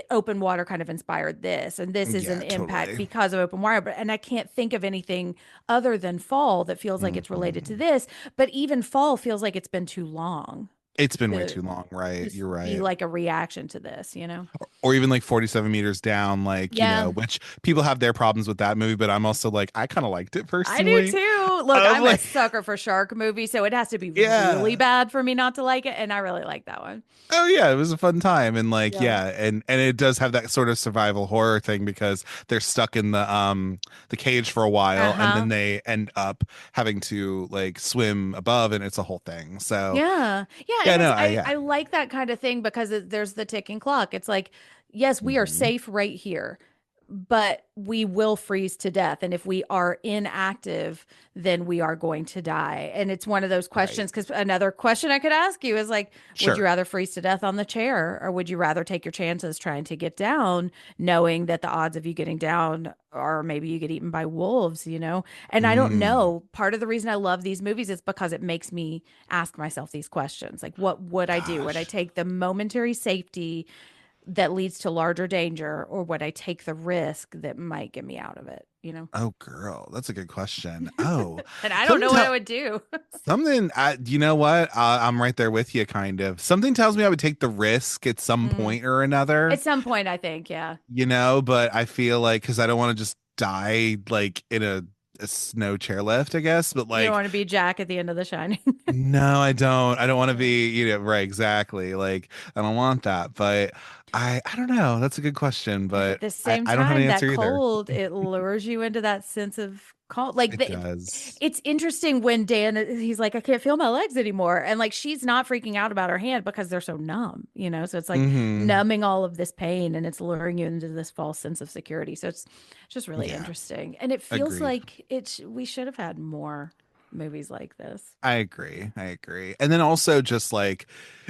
Open Water kind of inspired this, and this is an Yeah. impact Totally. because of Open Water. But and I can't think of anything other than Fall that feels like it's related to Hmm. this. But even Fall feels like it's been too long It's been way to too long. Right. You're be right. like a reaction to this, you know? Or even like 47 meters down, like, Yeah, which people have their problems with that movie, but I'm also like, I kind of liked it I do personally. too. Look, I'm I'm a like, sucker for shark movies, so it has to be really yeah. bad for me not to like it, and I really like that one. Oh yeah, it was a fun time. And like, Yeah. yeah, and it does have that sort of survival horror thing because they're stuck in the cage for a while and Uh-huh. then they end up having to like swim above and it's a whole thing. So Yeah. Yeah, yeah, and no, it's I yeah. I like that kind of thing because there's the ticking clock. It's like, yes, we are Hmm. safe right here, but we will freeze to death. And if we are inactive, then we are going to die. And it's one of those Right. questions, because another question I could ask you is like, would you Sure. rather freeze to death on the chair, or would you rather take your chances trying to get down, knowing that the odds of you getting down are maybe you get eaten by wolves, you know? And I don't Mm. know. Part of the reason I love these movies is because it makes me ask myself these questions. Like, what would I do? Would I Gosh. take the momentary safety that leads to larger danger, or would I take the risk that might get me out of it, you know? Oh girl, that's a good question. Oh, And I don't something know what I tell would do. something you know what? I'm right there with you kind of. Something tells me I would take the risk at some Mm. point or another. At some point, I think, yeah. But I feel like because I don't want to just die like in a snow chairlift, I guess. But You don't like, want to be Jack at the end of The Shining. no, I don't. I don't want to Yeah. be, right, exactly. Like, I don't want that. But I don't know. That's a good question, But at but the I, same I don't have an time, that answer either. cold, it lures you into that sense of calm. Like It does. it's interesting when Dan, he's like, I can't feel my legs anymore. And like she's not freaking out about her hand because they're so numb, you know? So it's like Mm-hmm. numbing all of this pain and it's luring you into this false sense of security. So it's just really Yeah, interesting. And it feels agreed. like we should have had more movies like this. I agree. I agree. And then also just like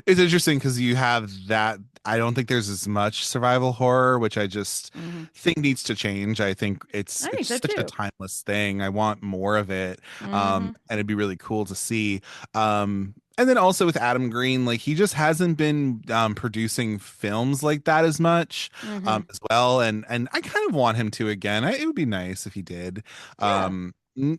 it's interesting because you have that I don't think there's as much survival horror, which I just Hmm. think needs to change. I think it's I think it's so such a too. timeless thing. I want more of it. Hmm. And it'd be really cool to see. And then also with Adam Green, like he just hasn't been producing films like that as much Hmm. as well. And I kind of want him to again. It would be nice if he did. Yeah.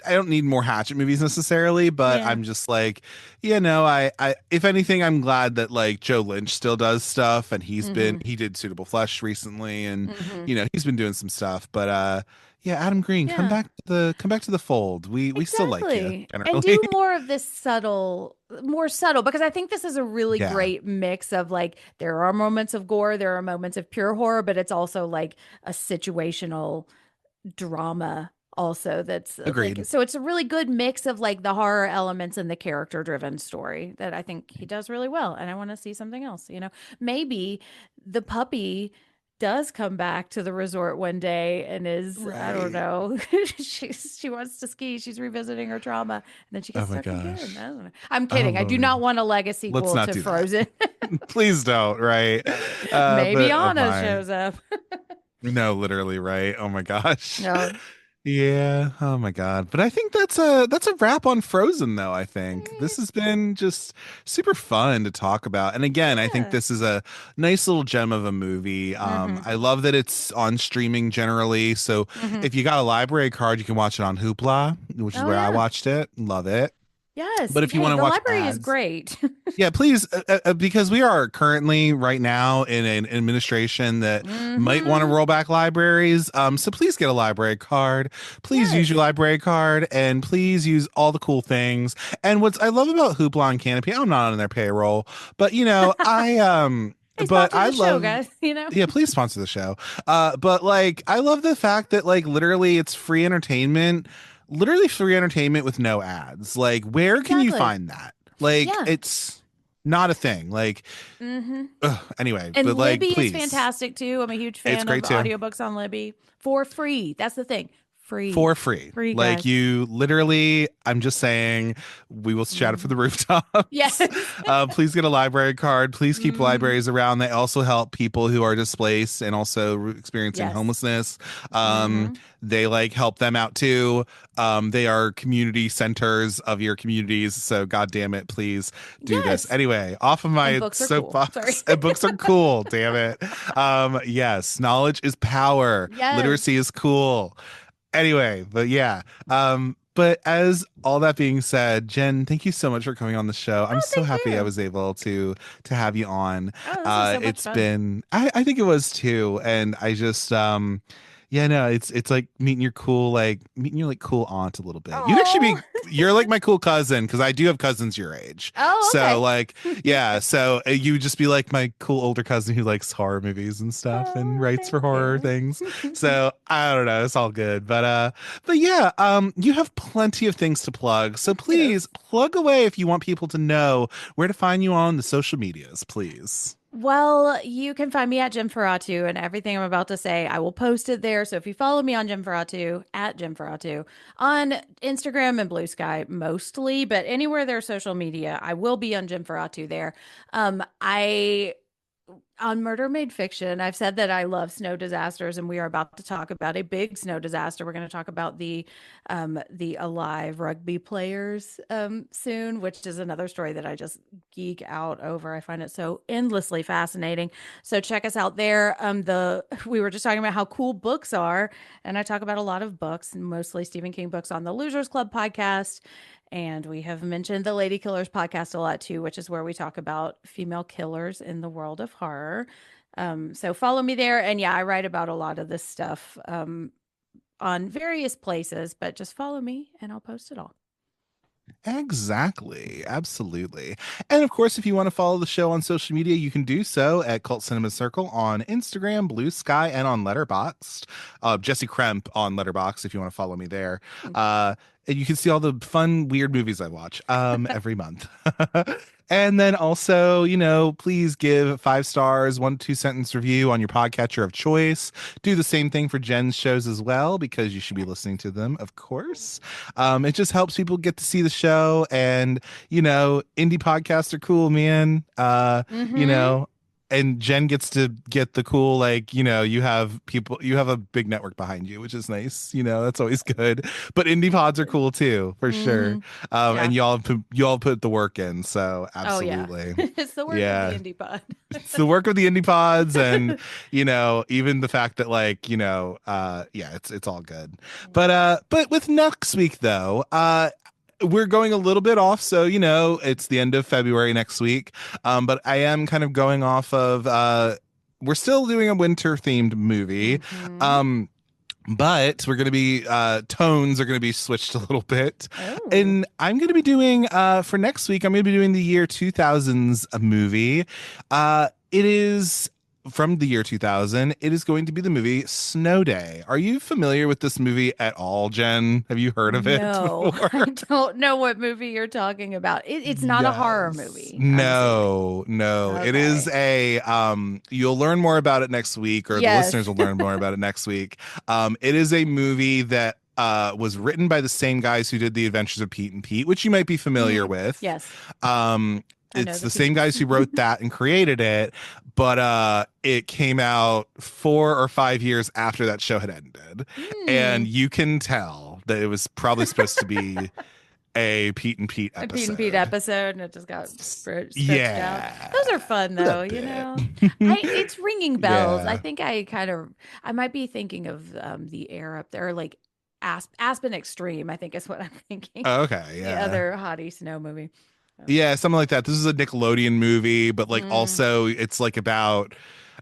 I don't need more Hatchet movies necessarily, but Yeah. I'm just like, if anything, I'm glad that like Joe Lynch still does stuff and Hmm. he did Suitable Flesh recently and Hmm. he's been doing some stuff. But yeah, Adam Green, Yeah. come back to the fold. We still like you Exactly. And generally. do more of this more subtle, because I think this is a really Yeah, great mix of like, there are moments of gore, there are moments of pure horror, but it's also like a situational drama also that's like, agreed. so it's a really good mix of like the horror elements and the character driven story that I think he does really well. And I want to see something else, you know? Maybe the puppy does come back to the resort one day and is, I don't Right. know, she wants to ski, she's revisiting her trauma, and then she Oh gets my stuck again. gosh. I don't know. I'm Oh kidding. I do not Lord. want a legacy Let's sequel not to do that. Frozen. Please don't, right? Maybe But oh Anna my. shows up. No, literally, right? Oh my gosh. No. Yeah. Oh my God. But I think that's a wrap on Frozen though, I think. Mm, This has been just super fun to talk about. And again, I think yeah. this is a nice little gem of a movie. Mm-hmm. I love that it's on streaming generally. So Mm-hmm. if you got a library card, you can watch it on Hoopla, which is Oh where I yeah. watched it. Love it. Yes. But if you Hey, want to the watch library is ads, great. yeah, please, because we are currently right now in an administration that might want to Mm-hmm. roll back libraries. So please get a library card. Please use your Yes. library card, and please use all the cool things. And what's I love about Hoopla and Canopy, I'm not on their payroll, but Hey, but sponsor I the show, love. guys. You know? Yeah, please sponsor the show. But like, I love the fact that like literally it's free entertainment, literally free entertainment with no ads. Like, where can you Exactly. find that? Like, Yeah. it's not a thing. Like, Mm-hmm. anyway, And but like, Libby is please, fantastic too. I'm a huge it's fan of great too. audiobooks on Libby for free. That's the thing. Free. For free. Free, Like guys. you literally, I'm just saying, we will shout it from Hmm. the Yes. rooftops. Please get a library card. Please keep Hmm. libraries around. They also help people who are displaced and also experiencing Yes. homelessness. Um, Hmm. they like help them out too. They are community centers of your communities. So God damn it, please do this. Yes. Anyway, off of And my books are cool. Sorry. soapbox. Books are cool, damn it. Yes, knowledge is power. Yes. Literacy is cool. Anyway, but yeah. But as all that being said, Jen, thank you so much for coming on the show. I'm Oh, so thank happy I you. was able to have you on. Oh, this was so much It's fun. been I think it was too. And I just yeah, no, it's like meeting your like cool aunt a little bit. Oh. You're like my cool cousin because I do have cousins your age. Oh, So okay. like yeah, so you would just be like my cool older cousin who likes horror movies and stuff and Oh, writes for thank horror you. things. So I don't know, it's all good. But yeah, you have plenty of things to plug. So please Yes. plug away if you want people to know where to find you on the social medias, please. Well, you can find me at Jim Ferratu, and everything I'm about to say, I will post it there. So if you follow me on Jim Ferratu, at Jim Ferratu, on Instagram and Blue Sky mostly, but anywhere there's social media, I will be on Jim Ferratu there. I on Murder Made Fiction, I've said that I love snow disasters, and we are about to talk about a big snow disaster. We're going to talk about the Alive rugby players soon, which is another story that I just geek out over. I find it so endlessly fascinating. So check us out there. The we were just talking about how cool books are, and I talk about a lot of books, mostly Stephen King books, on the Losers Club podcast. And we have mentioned the Lady Killers podcast a lot too, which is where we talk about female killers in the world of horror. So follow me there. And yeah, I write about a lot of this stuff on various places, but just follow me and I'll post it all. Exactly. Absolutely. And of course, if you want to follow the show on social media, you can do so at Cult Cinema Circle on Instagram, Blue Sky, and on Letterboxd. Jesse Kremp on Letterboxd if you want to follow me there. And you can see all the fun, weird movies I watch every month. And then also, please give 5 stars, 1 2 sentence review on your podcatcher of choice. Do the same thing for Jen's shows as well, because you should be listening to them, of course. It just helps people get to see the show. And, indie podcasts are cool, man. You Mm-hmm. know, and Jen gets to get the cool, like, you have a big network behind you, which is nice. That's always good. But indie pods are cool too, for sure. Mm-hmm. Yeah. And y'all put the work in. So Oh yeah. absolutely. It's the work of the Yeah. indie pod. It's the work of the indie pods and, even the fact that like, yeah, it's all good. But with next week though, we're going a little bit off, so it's the end of February next week. But I am kind of going off of we're still doing a winter themed movie. Mm-hmm. Um, but we're going to be tones are going to be switched a little bit. Oh. And I'm going to be doing for next week, I'm going to be doing the year 2000's movie. It is from the year 2000. It is going to be the movie Snow Day. Are you familiar with this movie at all, Jen? Have you heard of it No, before? I don't know what movie you're talking about. It's not a horror Yes. movie, I'm assuming. No, no. It is Okay. a you'll learn more about it next week, or the listeners Yes. will learn more about it next week. It is a movie that was written by the same guys who did The Adventures of Pete and Pete, which you might be familiar Mm, with. yes. Um it's the same guys who wrote that and created it, but it came out 4 or 5 years after that show had ended. And you can tell that it was probably supposed to be a Pete and Pete episode. A Pete and Pete episode, and it just got stretched out. Those are fun though, you know. It's ringing bells. I think I might be thinking of the air up there, like Aspen Extreme, I think is what I'm thinking. Oh, okay, yeah. The other hottie snow movie. Yeah, something like that. This is a Nickelodeon movie, but like also it's like about,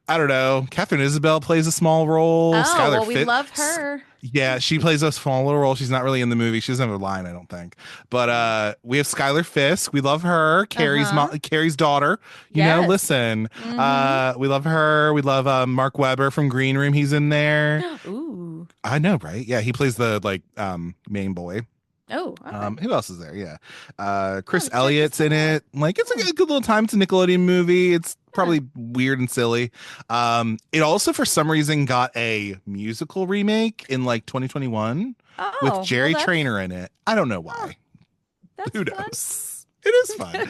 I don't know, Catherine Isabel plays a small role. Oh, Skylar well, we love her. Yeah, she plays a small little role. She's not really in the movie. She doesn't have a line, I don't think. But we have Skylar Fisk. We love her. Carrie's daughter. You know, listen. We love her. We love Mark Webber from Green Room. He's in there. Ooh. I know, right? Yeah, he plays the main boy. Oh, okay. Who else is there? Yeah. Chris Elliott's in it. Like, it's like a good little time. It's a Nickelodeon movie. It's probably weird and silly. It also, for some reason, got a musical remake in like 2021 with Jerry Trainer in it. I don't know why. Who knows? It is fun.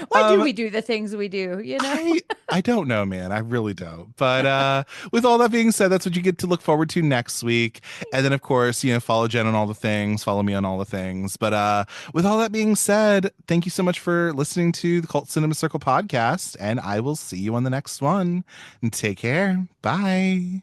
Why do we do the things we do, you know? I don't know, man. I really don't. But with all that being said, that's what you get to look forward to next week. And then, of course, you know, follow Jen on all the things, follow me on all the things. But with all that being said, thank you so much for listening to the Cult Cinema Circle podcast. And I will see you on the next one. And take care. Bye.